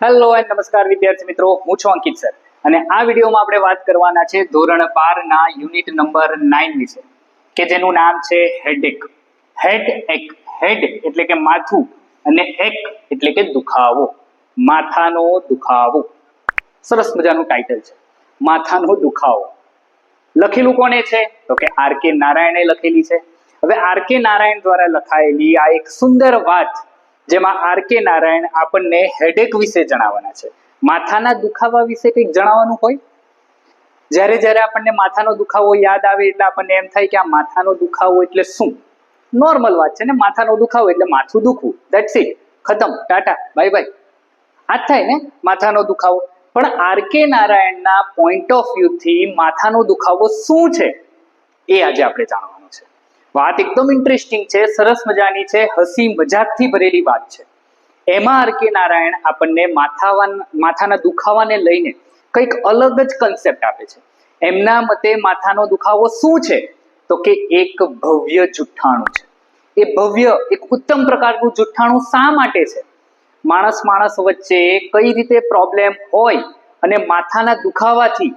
Hello and નમસ્કાર વિદ્યાર્થી મિત્રો, હું છું અંકિત સર અને આ વિડીયોમાં આપણે વાત કરવાના છે ધોરણ 12 ના યુનિટ નંબર 9 વિશે કે જેનું નામ છે હેડેક. હેડ એટલે કે માથું અને એક એટલે કે દુખાવો, માથાનો દુખાવો. સરસ મજાનું ટાઇટલ છે, માથાનો દુખાવો. લખેલું કોને છે તો કે આર.કે. નારાયણે લખેલી છે. હવે આર.કે. નારાયણ દ્વારા લખાયેલી આ એક સુંદર વાત જેમાં આર.કે. નારાયણ આપણને હેડેક વિશે જણાવવાના છે. માથાના દુખાવા વિશે કંઈક જણાવવાનું હોય. જ્યારે જ્યારે આપણને માથાનો દુખાવો યાદ આવે એટલે આપણને એમ થાય કે આ માથાનો દુખાવો એટલે શું? નોર્મલ વાત છે ને, માથાનો દુખાવો એટલે માથું દુખવું, ધેટ્સ ઇટ, ખતમ, ટાટા, બાય બાય. આ જ થાય ને માથાનો દુખાવો. પણ આર.કે. નારાયણના પોઈન્ટ ઓફ વ્યૂથી માથાનો દુખાવો શું છે એ આજે આપણે જાણવાનું છે. વાત એકદમ ઇન્ટરેસ્ટિંગ છે, સરસ મજાની છે, હસી મજાકથી ભરેલી વાત છે. એમાં આર.કે. નારાયણ આપણને માથાના દુખાવાને લઈને કંઈક અલગ જ કન્સેપ્ટ આપે છે. એમના મતે માથાનો દુખાવો શું છે તો કે એક ભવ્ય જુઠ્ઠાણું છે. એ ભવ્ય એક ઉત્તમ પ્રકારનું જુઠ્ઠાણું શા માટે છે? માણસ વચ્ચે કઈ રીતે પ્રોબ્લેમ હોય અને માથાના દુખાવાથી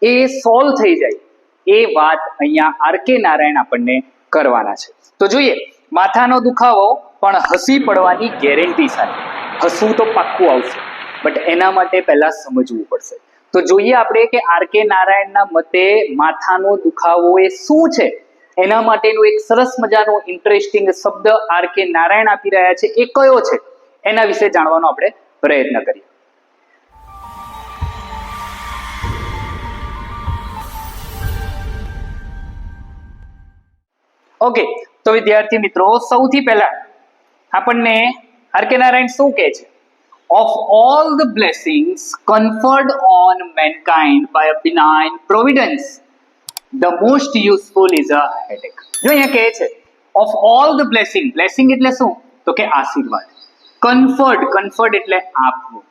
એ સોલ્વ થઈ જાય, એ વાત અહીંયા આર.કે. નારાયણ આપણને કરવાના છે. તો જોઈએ, માથાનો દુખાવો પણ હસી પડવાની ગેરંટી સાથે. હસવું તો પાક્કું આવશે, બટ એના માટે પહેલા સમજવું પડશે. તો જોઈએ આપણે કે આર.કે. નારાયણના મતે માથાનો દુખાવો એ શું છે. એના માટેનું એક સરસ મજાનો ઇન્ટરેસ્ટિંગ શબ્દ આર.કે. નારાયણ આપી રહ્યા છે. એ કયો છે એના વિશે જાણવાનો આપણે પ્રયત્ન કરીએ. ઓકે, તો વિદ્યાર્થી મિત્રો, સૌથી પહેલા આપણને આર.કે. નારાયણ શું કહે છે? Of all the blessings conferred on mankind by a benign providence, the most useful is a headache. જો અહીંયા કહે છે of all the blessing એટલે શું તો કે આશીર્વાદ. conferred એટલે આપવું.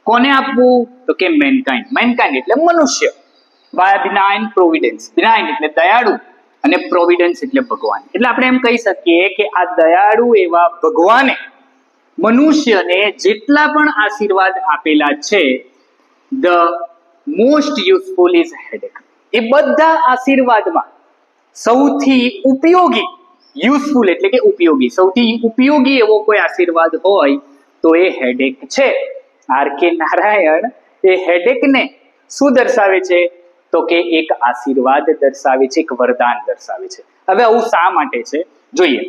કોને આપવું તો કે mankind એટલે મનુષ્ય. by a benign providence, benign એટલે દયાળુ અને પ્રોવિડન્સ એટલે ભગવાન. એટલે આપણે એમ કહી શકીએ કે આ દયાળુ એવા ભગવાને મનુષ્યને જેટલા પણ આશીર્વાદ આપેલા છે, the most useful is headache. એ બધા આશીર્વાદમાં સૌથી ઉપયોગી, યુઝફુલ એટલે કે ઉપયોગી, સૌથી ઉપયોગી એવો કોઈ આશીર્વાદ હોય તો એ હેડેક છે. આર.કે. નારાયણ એ હેડેકને શું દર્શાવે છે તો કે એક આશીર્વાદ દર્શાવે છે, એક વરદાન દર્શાવે છે. હવે આવું શા માટે છે જોઈએ.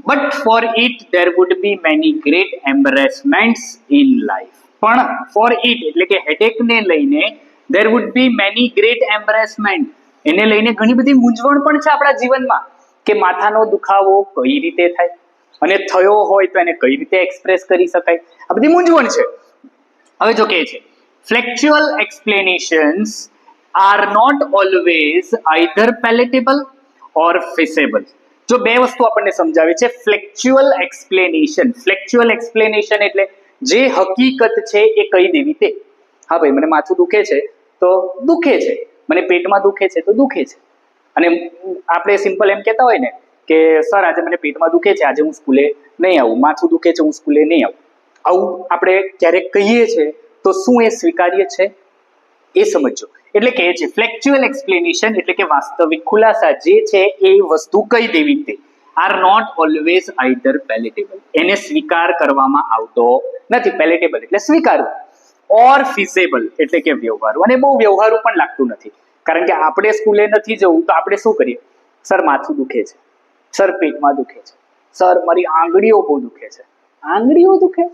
But for it there would be many great embarrassments in life. પણ for it એટલે કે headache ને લઈને there would be many great embarrassment, એને લઈને ઘણી બધી મૂંઝવણ પણ છે આપણા જીવનમાં કે માથાનો દુખાવો કઈ રીતે થાય અને થયો હોય તો એને કઈ રીતે એક્સપ્રેસ કરી શકાય. આ બધી મૂંઝવણ છે. હવે જો કહે છે factual explanations are not always either palatable or feasible. જો બે વસ્તુ આપણને સમજાવે છે, ફ્લેક્ચ્યુઅલ એક્સપ્લેનેશન એટલે જે હકીકત છે એ કહી દેવી તે. હા ભાઈ, મને માથું દુખે છે તો દુખે છે, મને પેટમાં દુખે છે તો દુખે છે. અને આપણે સિમ્પલ એમ કહેતા હોય ને કે સર આજે મને પેટમાં દુખે છે, આજે હું સ્કૂલે નહીં આવું, માથું દુખે છે, હું સ્કૂલે નહીં આવું. આવું આપણે ક્યારેક કહીએ છીએ તો શું એ સ્વીકાર્ય છે એ સમજો. એટલે કે છે ફ્લેક્ચ્યુઅલ એક્સપ્લેનેશન એટલે કે વાસ્તવિક ખુલાસા જે છે એ વસ્તુ કહી દેવી તે આર નોટ ઓલવેઝ આઈધર પેલેટેબલ, એને સ્વીકાર કરવામાં આવતો નથી. પેલેટેબલ એટલે સ્વીકારવું, ઓર ફિઝેબલ એટલે કે વ્યવહારુ. અને બહુ વ્યવહારુ પણ લાગતું નથી, કારણ કે આપણે સ્કૂલે નથી જવું તો આપણે શું કરીએ? સર માથું દુખે છે, સર પેટમાં દુખે છે, સર મારી આંગળીઓ બહુ દુખે છે. આંગળીઓ દુખે?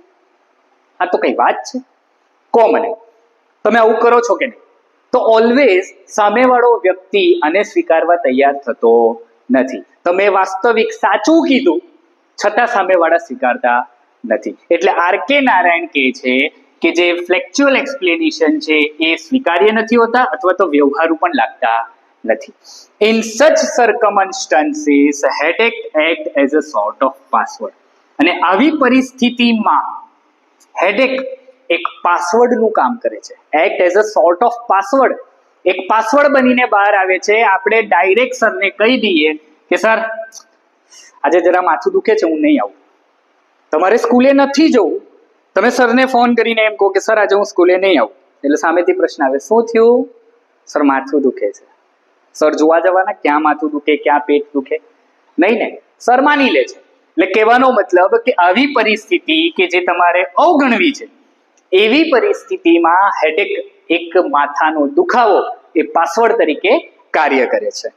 આ તો કઈ વાત છે? કહો મને, તમે આવું કરો છો કે નહીં? તો ઓલવેઝ સામેવાળો વ્યક્તિ આને સ્વીકારવા તૈયાર થતો નથી. તમે વાસ્તવિક સાચું કીધું છતાં સામેવાળા સ્વીકારતા નથી. એટલે આર.કે. નારાયણ કહે છે કે જે ફ્લેક્ચ્યુઅલ એક્સપ્લેનેશન છે એ સ્વીકાર્ય નથી હોતા અથવા તો વ્યવહારુ પણ લાગતા નથી. In such circumstances headache act as a sort of password. અને આવી પરિસ્થિતિમાં હેડેક એક પાસવર્ડનું કામ કરે છે. Act as a sort of password, એક પાસવર્ડ બનીને બહાર આવે છે. આપણે ડાયરેક્ટ સરને કહી દઈએ કે સર આજે જરા માથું દુખે છે, હું નહીં આવું. તમારે સ્કૂલે નથી જવું તમે સરને ફોન કરીને એમ કહો કે સર આજે હું સ્કૂલે નહીં આવું, એટલે સામેથી પ્રશ્ન આવે શું થયું? સર માથું દુખે છે. સર જોવા જવાના ક્યાં માથું દુખે, ક્યાં પેટ દુખે? નહીં ને, સર માની લે છે. એટલે કહેવાનો મતલબ કે આવી પરિસ્થિતિ કે જે તમારે અવગણવી છે, એવી પરિસ્થિતિમાં હેડેક, એક માથાનો દુખાવો, એ પાસવર્ડ તરીકે કાર્ય કરે છે.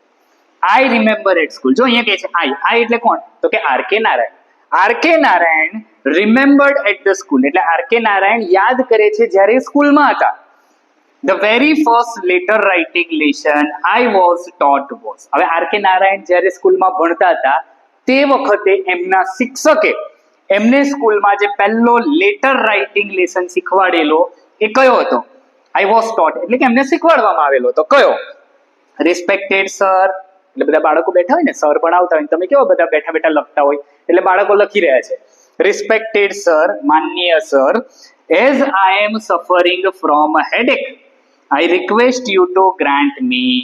I remember at school. જો અહીંયા કહે છે આઈ એટલે કોણ? તો કે R K. Narayan. R K. Narayan remembered at the school, એટલે આર.કે. નારાયણ યાદ કરે છે જ્યારે સ્કૂલમાં હતા. The very first letter writing lesson I was taught was. હવે આર.કે. નારાયણ જ્યારે સ્કૂલમાં ભણતા હતા તે વખતે એમના શિક્ષકે એમને સ્કૂલમાં જે પહેલો લેટર રાઇટિંગ લેસન શીખવાડેલો એ કયો હતો? આઈ વોઝ ટોટ, એટલે કે એમને શીખવાડવામાં આવેલો હતો. કયો? Respected sir. એટલે બધા બાળકો બેઠા હોય ને, સર ભણાવતા હોય, તમે કેવા બધા બેઠા બેઠા લખતા હોય, એટલે બાળકો લખી રહ્યા છે. રિસ્પેક્ટેડ સર, માનનીય sir, as I am suffering from headache I request you to grant me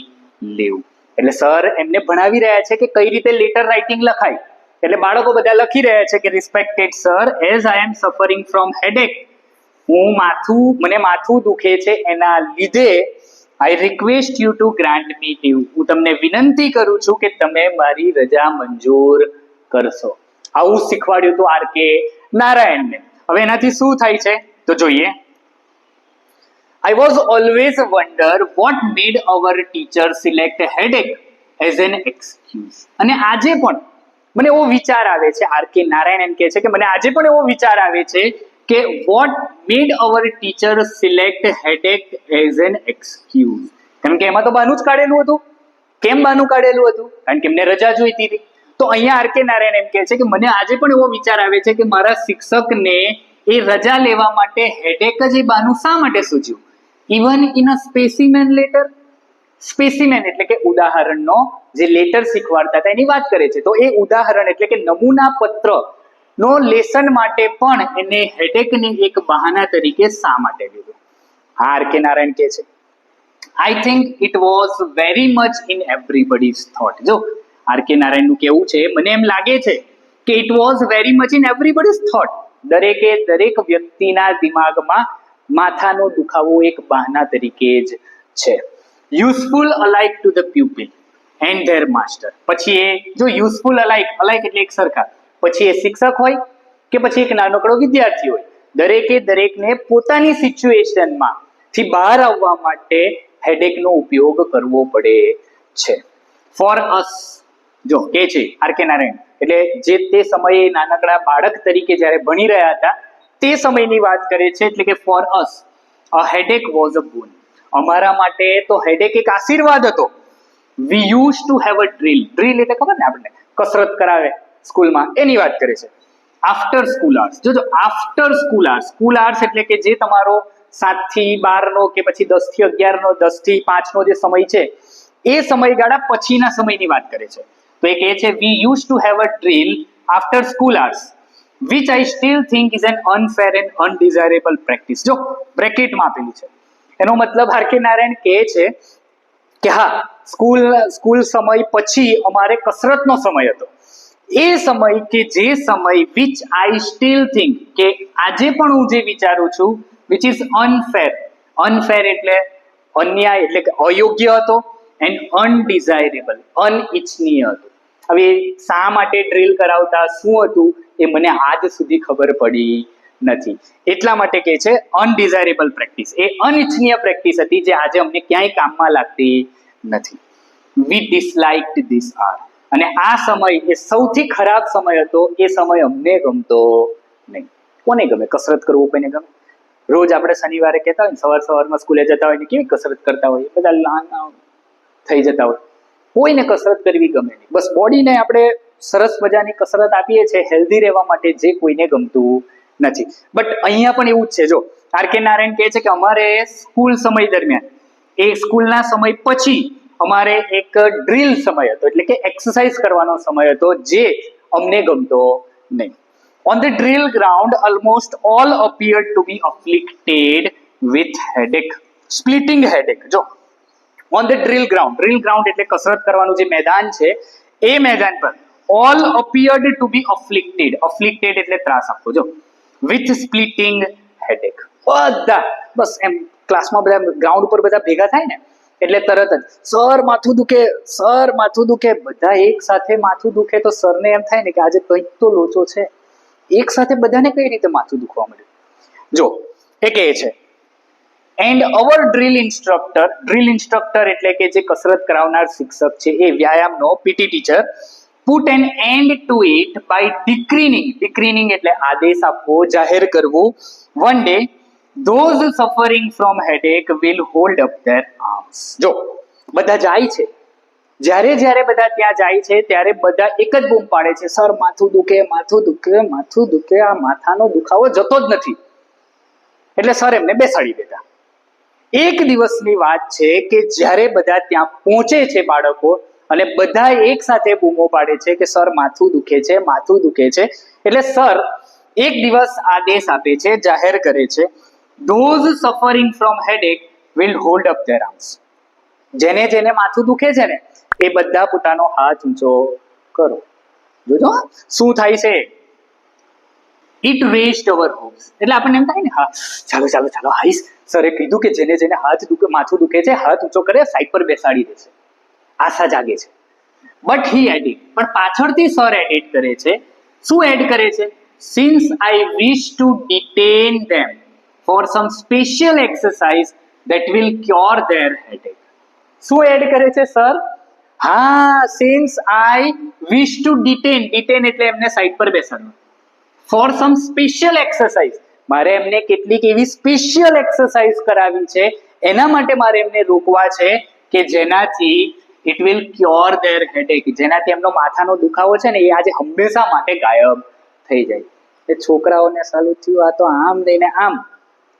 leave. એટલે સર એમને ભણાવી રહ્યા છે કે કઈ રીતે લેટર રાઇટિંગ લખાય. એટલે બાળકો બધા લખી રહ્યા છે કે respected sir, as I am suffering from headache, મને માથું દુખે છે, એના લીધે I request you to grant me leave, હું તમને વિનંતી કરું છું કે તમે મારી રજા મંજૂર કરશો. આવું શીખવાડ્યું હતું આર.કે. નારાયણને. હવે એનાથી શું થાય છે તો જોઈએ. I was always wonder what made our teacher select headache as an excuse. અને આજે પણ મને એવો વિચાર આવે છે, આર.કે. નારાયણ એમ કહે છે કે મને આજે પણ એવો વિચાર આવે છે કે what made our teacher select headache as an excuse. કેમ કે એમાં તો બાનું જ કાઢેલું હતું. કેમ બાનું કાઢેલું હતું? કારણ કે એમને રજા જોઈતી હતી. તો અહીંયા આર.કે. નારાયણ એમ કહે છે કે મને આજે પણ એવો વિચાર આવે છે કે મારા શિક્ષકને એ રજા લેવા માટે હેડેક જ એ બાનું શા માટે સૂચ્યું? Even in a specimen letter. Specimen એટલે કે ઉદાહરણનો જે લેટર શીખવાડતા હતા એની વાત કરે છે. તો એ ઉદાહરણ એટલે કે નમૂના પત્ર નો લેસન માટે પણ એને હેડેકને એક બહાના તરીકે શા માટે લીધું? આર.કે. નારાયણ કહે છે I think it was very much in everybody's thought. જો આર.કે. નારાયણનું કહેવું છે, મને એમ લાગે છે કે it was very much in everybody's thought. દરેક વ્યક્તિના દિમાગમાં માથાનો દુખાવો એક બહાના તરીકે જ છે. Useful અલાઇક to the pupil and there master. પછી એ જો યુઝફુલ અલાઇક એટલે એક સરખા, પછી એ શિક્ષક હોય કે પછી એક નાનકડો વિદ્યાર્થી હોય, દરેકને પોતાની સિચ્યુએશનમાં થી બહાર આવવા માટે હેડેકનો ઉપયોગ કરવો પડે છે. ફોર અસ, જો કે છે આર.કે. નારાયણ, એટલે જે તે સમયે નાનકડા બાળક તરીકે જ્યારે ભણી રહ્યા હતા તે સમયની વાત કરે છે. એટલે કે for us a headache was a boon. અમારા માટે તો હેડેક એક આશીર્વાદ હતો. We use to have a drill. Drill એટલે ખબર ને આપણને કસરત કરાવે સ્કૂલમાં, એની વાત કરે છે. After school hours. જોજો after school hours. School hours એટલે કે જે તમારો 7 થી 12 નો કે પછી 10 થી 11 નો 10 થી 5 નો જે સમય છે એ સમયગાળા પછીના સમયની વાત કરે છે. તો એ કહે છે we use to have a drill after school hours which I still think is an unfair and undesirable practice. જો બ્રેકેટમાં આપેલું છે એનો મતલબ આર.કે. નારાયણ કહે છે કે હા, સ્કૂલ સમય પછી અમારે કસરતનો સમય હતો. એ સમય કે જે સમય which I still think, કે આજે પણ હું જે વિચારું છું, which is unfair. unfair એટલે અન્યાય એટલે કે અયોગ્ય હતો, and undesirable અનિચ્છનીય હતો. હવે શા માટે ડ્રીલ કરાવતા, શું હતું એ મને આજ સુધી ખબર પડી નથી. એટલા માટે કહે છે અનડિઝાયરેબલ પ્રેક્ટિસ. એ અનિચ્છનીય પ્રેક્ટિસ હતી જે આજે અમને ક્યાંય કામમાં લાગતી નથી. વી ડિસલાઇક્ડ ધીસ આર. અને આ સમય એ સૌથી ખરાબ સમય હતો. એ સમય અમને ગમતો નહીં. કોને ગમે કસરત કરવું? કોઈને ગમે? રોજ આપણે શનિવારે કહેતા હોય ને, સવારમાં સ્કૂલે જતા હોય ને કેવી કસરત કરતા હોય, બધા લાના થઈ જતા હોય. કોઈને કસરત કરવી ગમે નહીં. બસ બોડીને આપણે સરસ મજાની કસરત આપીએ છીએ હેલ્ધી રહેવા માટે, જે કોઈને ગમતું નથી. બટ અહીંયા પણ એવું જ છે. જો આર.કે. નારાયણ કહે છે કે અમારે સ્કૂલ સમય દરમિયાન, એ સ્કૂલના સમય પછી અમારે એક ડ્રીલ સમય હતો, એટલે કે એક્સરસાઇઝ કરવાનો સમય હતો, જે અમને ગમતો નહીં. On the drill ground almost all appeared to be afflicted with headache, splitting headache. જો ઓન ધ ડ્રીલ ગ્રાઉન્ડ એટલે કસરત કરવાનું જે મેદાન છે એ મેદાન પર all appeared to be afflicted એટલે ત્રાસ આપવો. જો વિથ સ્પ્લિટિંગ હેડેક. બધા બસ એમ ક્લાસમાં બધા ગ્રાઉન્ડ ઉપર બધા ભેગા થાય ને એટલે તરત જ સર માથું દુખે, સર માથું દુખે, બધા એક સાથે માથું દુખે તો સરને એમ થાય ને કે આજે કંઈક તો લોચો છે. એક સાથે બધાને કઈ રીતે માથું દુખવા મળ્યું? જો એ કહે છે એન્ડ અવર ડ્રીલ ઇન્સ્ટ્રક્ટર એટલે કે જે કસરત કરાવનાર શિક્ષક છે એ વ્યાયામનો PT teacher put an end to it by decreeing એટલે આદેશ આપવો, જાહેર કરવું. One day those suffering from headache will hold up their arms. જો બધા જાય છે, જ્યારે બધા ત્યાં જાય છે ત્યારે બધા એક જ બૂમ પાડે છે, સર માથું દુખે, માથું દુખે, માથું દુખે. આ માથાનો દુખાવો જતો જ નથી એટલે સર એમને બેસાડી દેતા. એક દિવસની વાત છે કે જ્યારે બધા ત્યાં પહોંચે છે બાળકો અને બધા એક સાથે બૂમો પાડે છે કે સર માથું દુખે છે, માથું દુખે છે, એટલે સર એક દિવસ આદેશ આપે છે, જાહેર કરે છે, those suffering from headache will hold up their arms. જેને માથું દુખે છે ને એ બધા પોતાનો હાથ ઊંચો કરો. જોજો શું થાય છે. It raised our hopes. એટલે આપણને એમ થાય ને હા ચાલો આઈશ. સરે કીધું કે જેને હાથ દુખે, માથું દુખે છે, હાથ ઊંચો કરે, સાઈડ પર બેસાડી દેશે, આશા જાગે છે. બટ હી એડિટ, પણ પાછળથી સર એડિટ કરે છે. શું એડ કરે છે? Since I wish two detain them for some special exercise that will cure their headache. શું એડ કરે છે સર? હા, since I wish to detain એટલે એમને સાઈડ પર બેસાડવા. for some special exercise, મારે એમને કેટલીક એવી સ્પેશિયલ એક્સરસાઇઝ કરાવી છે, એના માટે મારે એમને રોકવા છે કે જેનાથી it will cure their headache, જેનાથી એમનો માથાનો દુખાવો છે ને એ આજે હંમેશા માટે ગાયબ થઈ જાય. એ છોકરાઓને સાલું થયું આ તો આમ દઈને આમ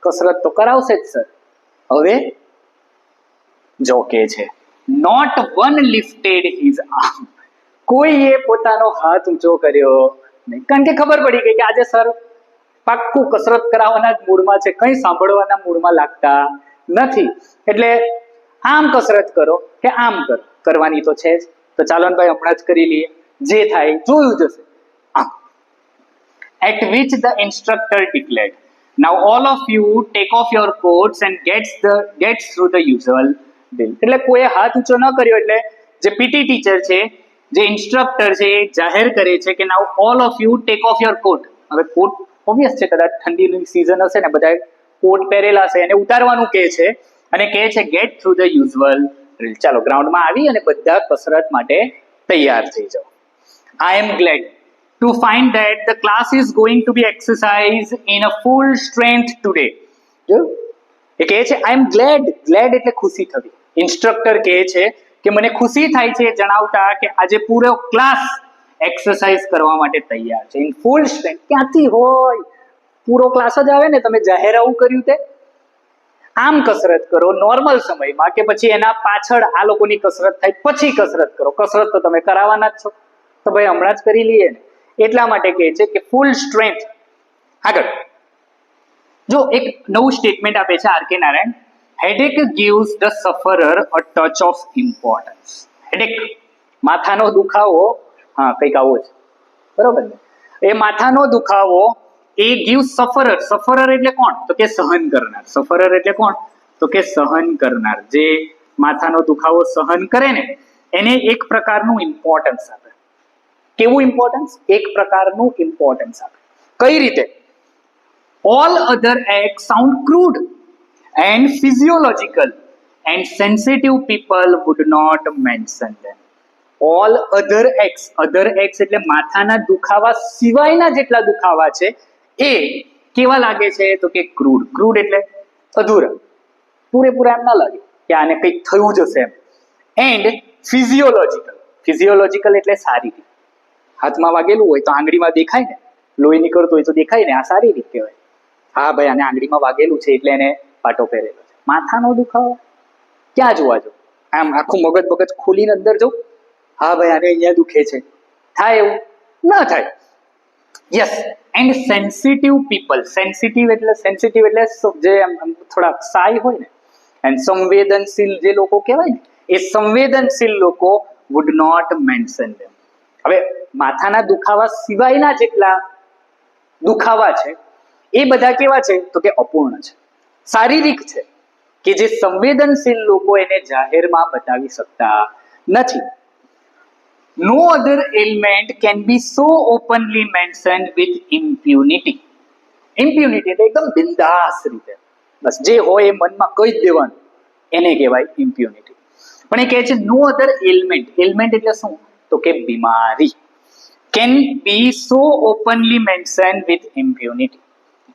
કસરત તો કરાવશે જ સર. હવે જો કે છે not one lifted his arm, કોઈએ પોતાનો હાથ ઊંચો કર્યો નહીં, કારણ કે ખબર પડી ગઈ કે આજે સર પાક્કું કસરત કરાવવાના જ મૂડમાં છે, કંઈ સાંભળવાના મૂડમાં લાગતા નથી. એટલે આમ કસરત કરો કે આમ કરો, કરવાની તો છે જ. તો ચાલો ને ભાઈ હમણાં જ કરી લઈએ, જે થાય જોયું જશે. At which the instructor declared, now all of you take off your coats and gets through the usual drill. એટલે કોઈ હાથ ઊંચો ન કર્યો એટલે જે પીટી ટીચર છે, જે ઇન્સ્ટ્રક્ટર છે એ જાહેર કરે છે કે now all of you take off your coat. હવે કોટ ઓબ્વિયસ છે, કદાચ ઠંડીની સીઝન હશે ને બધા કોટ પહેરેલા હશે એને ઉતારવાનું કહે છે અને કહે છે get through the usual drill. ચાલો ગ્રાઉન્ડમાં આવી અને બધા કસરત માટે તૈયાર થઈ જાઓ. I am glad to find that the class is going to be exercised in a full strength today. જો એ કહે છે I am glad એટલે ખુશી થવી. ઇન્સ્ટ્રક્ટર કહે છે કે મને ખુશી થાય છે જણાવતા કે આજે પૂરો ક્લાસ એક્સરસાઇઝ કરવા માટે તૈયાર છે. ઇન ફૂલ સ્ટ્રેન્થ ક્યાંથી હોય, પૂરો ક્લાસ જ આવે ને. તમે જાહેર આવું કર્યું તે આમ કસરત કરો નોર્મલ સમયમાં કે પછી એના પાછળ આ લોકોની કસરત થાય પછી કસરત કરો. કસરત તો તમે કરાવવાના જ છો, તો ભાઈ હમણાં જ કરી લઈએ ને. એટલા માટે કહે છે કે ફૂલ સ્ટ્રેન્થ. આગળ જો એક નવું સ્ટેટમેન્ટ આપે છે R K Narayan, headache gives the sufferer a touch of importance. Headache માથાનો દુખાવો, હા કંઈક આવો છે બરોબર ને. એ માથાનો દુખાવો એ gives sufferer એટલે કોણ? તો કે સહન કરનાર. sufferer એટલે કોણ? તો કે સહન કરનાર. જે માથાનો દુખાવો સહન કરે ને એને એક પ્રકારનું ઇમ્પોર્ટન્સ આપે. કેવું ઇમ્પોર્ટન્સ? એક પ્રકારનું ઇમ્પોર્ટન્સ આપે. કઈ રીતે? all other acts sound crude and physiological and sensitive people would not mention them. all other acts એટલે માથાના દુખાવા સિવાયના જેટલા દુખાવા છે એ કેવા લાગે છે? તો કે ક્રૂડ એટલે અધૂરા, પૂરેપૂરા એમ ના લાગે કે આને કંઈક થયું જ હશે એમ. એન્ડ ફિઝિયોલોજિકલ એટલે શારીરિક. હાથમાં વાગેલું હોય તો આંગળીમાં દેખાય ને, લોહી નીકળતું હોય તો દેખાય ને, આ શારીરિક કહેવાય. હા ભાઈ આને આંગળીમાં વાગેલું છે એટલે એને પાટો પહેરેલો છે. માથાનો દુખાવો ક્યાં જોવા જો? આમ આખું મગજ ખોલીને અંદર જવું, હા ભાઈ આને અહીંયા દુખે છે, થાય એવું? ના થાય. Yes. And sensitive people, sensitive એટલે જે થોડા સાય હોય ને, એન્ડ સંવેદનશીલ જે લોકો કહેવાય ને, એ સંવેદનશીલ લોકો વુડ નોટ મેન્શન ધેમ. હવે માથાના દુખાવા સિવાયના જેટલા દુખાવા છે એ બધા કેવા છે તો કે અપૂર્ણ છે, શારીરિક છે, કે જે સંવેદનશીલ લોકો એને જાહેરમાં બતાવી શકતા નથી. No other ailment can be so openly mentioned with impunity. Impunity એટલે એકદમ બિંદાસ રીતે બસ જે હોય એ મનમાં કહી જ દેવાનું, એને કહેવાય impunity. પણ એ કહે છે નો અધર એલિમેન્ટ, એલિમેન્ટ એટલે શું તો કે બીમારી, can be so openly mention with impunity.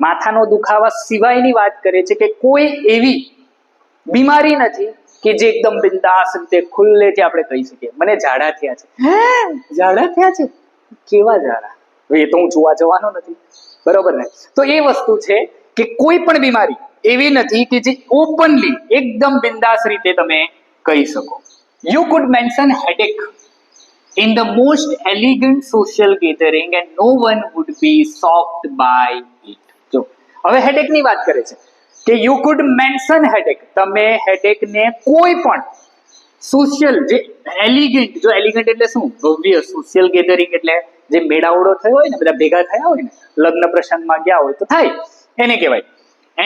માથાનો દુખાવા સિવાયની વાત કરે છે કે કોઈ એવી બીમારી નથી કે જે એકદમ બિંદાસ રીતે ખુલ્લેથી આપણે કહી શકીએ મને ઝાડા થયા છે. ઝાડા થયા છે, કેવા ઝાડા, એ તો હું જોવા જવાનો નથી, બરોબર ને? તો એ વસ્તુ છે કે કોઈ પણ બીમારી એવી નથી કે જે ઓપનલી એકદમ બિંદાસ રીતે તમે કહી શકો. You could mention headache in the most elegant social gathering and no one would be shocked by it. જો હવે હેડેક ની વાત કરે છે કે યુ કુડ મેન્શન હેડેક, તમે હેડેક ને કોઈ પણ સોશિયલ જે એલિગન્ટ, જો એલિગન્ટ એટલે શું ભવ્ય, સોશિયલ ગેધરિંગ એટલે જે મેળાવડો થયો હોય ને, બધા ભેગા થયા હોય ને, લગ્ન પ્રસંગમાં ગયા હોય તો થાય, એને કહેવાય.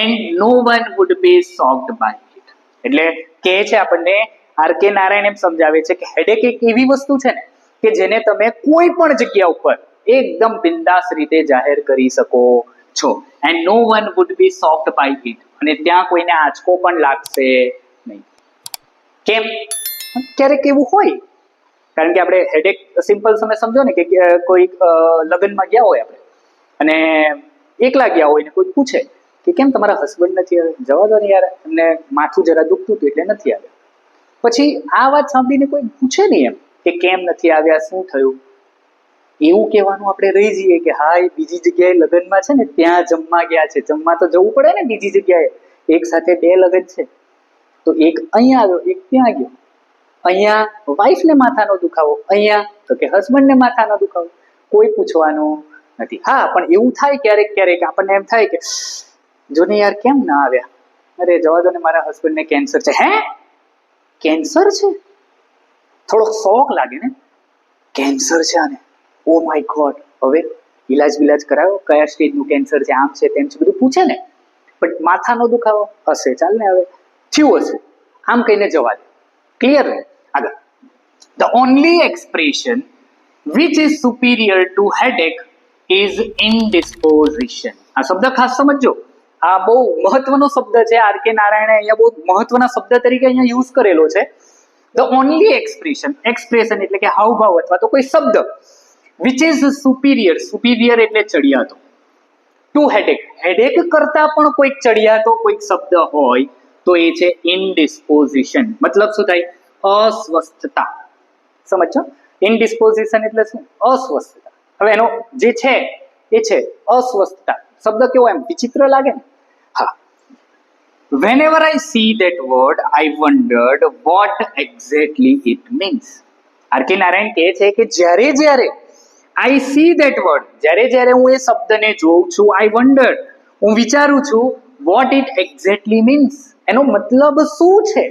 And no one would be shocked by it. એટલે કહે છે આપણને આર કે નારાયણ એમ સમજાવે છે કે હેડેક એક એવી વસ્તુ છે ને કે જેને તમે કોઈ પણ જગ્યા ઉપર એકદમ બિંદાસ રીતે જાહેર કરી શકો છો. And no one would be shocked by it. અને ત્યાં કોઈને આંચકો પણ લાગશે નહીં. કેમ? ક્યારેક એવું હોય, કારણ કે આપણે હેડેક સિમ્પલ તમે સમજો ને કે કોઈ લગ્નમાં ગયા હોય આપણે અને એકલા ગયા હોય ને કોઈ પૂછે કે કેમ તમારા હસબન્ડ નથી આવ્યા, જવા દો ને યાર, એમને માથું જરા દુખતું હતું એટલે નથી આવ્યા. પછી આ વાત સાંભળીને કોઈ પૂછે નહીં એમ કે કેમ નથી આવ્યા, શું થયું, એવું કહેવાનું આપણે રહી જઈએ કે હા એ બીજી જગ્યાએ લગ્નમાં છે ને ત્યાં જમવા ગયા છે. જમવા તો જવું પડે ને બીજી જગ્યાએ, એક સાથે બે લગ્ન છે તો એક અહીંયા આવ્યો એક ત્યાં ગયો. અહીંયા વાઈફને માથાનો દુખાવો, અહીંયા તો કે હસબન્ડને માથાનો દુખાવો, કોઈ પૂછવાનું નથી. હા પણ એવું થાય ક્યારેક ક્યારેક આપણને એમ થાય કે જો ને યાર કેમ ના આવ્યા, અરે જવા દો ને મારા હસબન્ડને કેન્સર છે. હે કેન્સર છે? થોડોક શોખ લાગે ને, કેન્સર છે આને, ઓ માય ગોડ, હવે ઇલાજ બિલાજ કરાવો, કયા સ્ટેજનું કેન્સર છે, આમ છે તેમ છે, બધું પૂછે ને. પણ માથાનો દુખાવો હશે, ચાલ ને હવે થયું હશે, આમ કહીને જવા દે. ક્લિયર ને? આગળ. The only expression which is superior to headache is indisposition. આ શબ્દ ખાસ સમજો, આ બહુ મહત્વનો શબ્દ છે. આર કે નારાયણે અહીંયા બહુ મહત્વના શબ્દ તરીકે અહીંયા યુઝ કરેલો છે. ધ ઓનલી એક્સપ્રેશન, એક્સપ્રેશન એટલે કે હાવભાવ અથવા તો કોઈ શબ્દ વિચ ઇઝ સુપીરિયર, સુપીરિયર એટલે ચડિયાતો, ટુ હેડેક, હેડેક કરતા પણ કોઈક ચડિયાતો કોઈક શબ્દ હોય તો એ છે ઇનડિસ્પોઝિશન. મતલબ શું થાય? અસ્વસ્થતા. સમજો, ઇનડિસ્પોઝિશન એટલે શું? અસ્વસ્થતા. હવે એનો જે છે એ છે અસ્વસ્થતા. શબ્દ કેવો એમ વિચિત્ર લાગે ને? હા. Whenever I see that word, I wondered what exactly it means. R K Narayan કહે છે કે જ્યારે જ્યારે I see that word, જ્યારે જ્યારે હું એ શબ્દને જોઉં છું, I wondered, હું વિચારું છું what it exactly means, એનો મતલબ શું છે.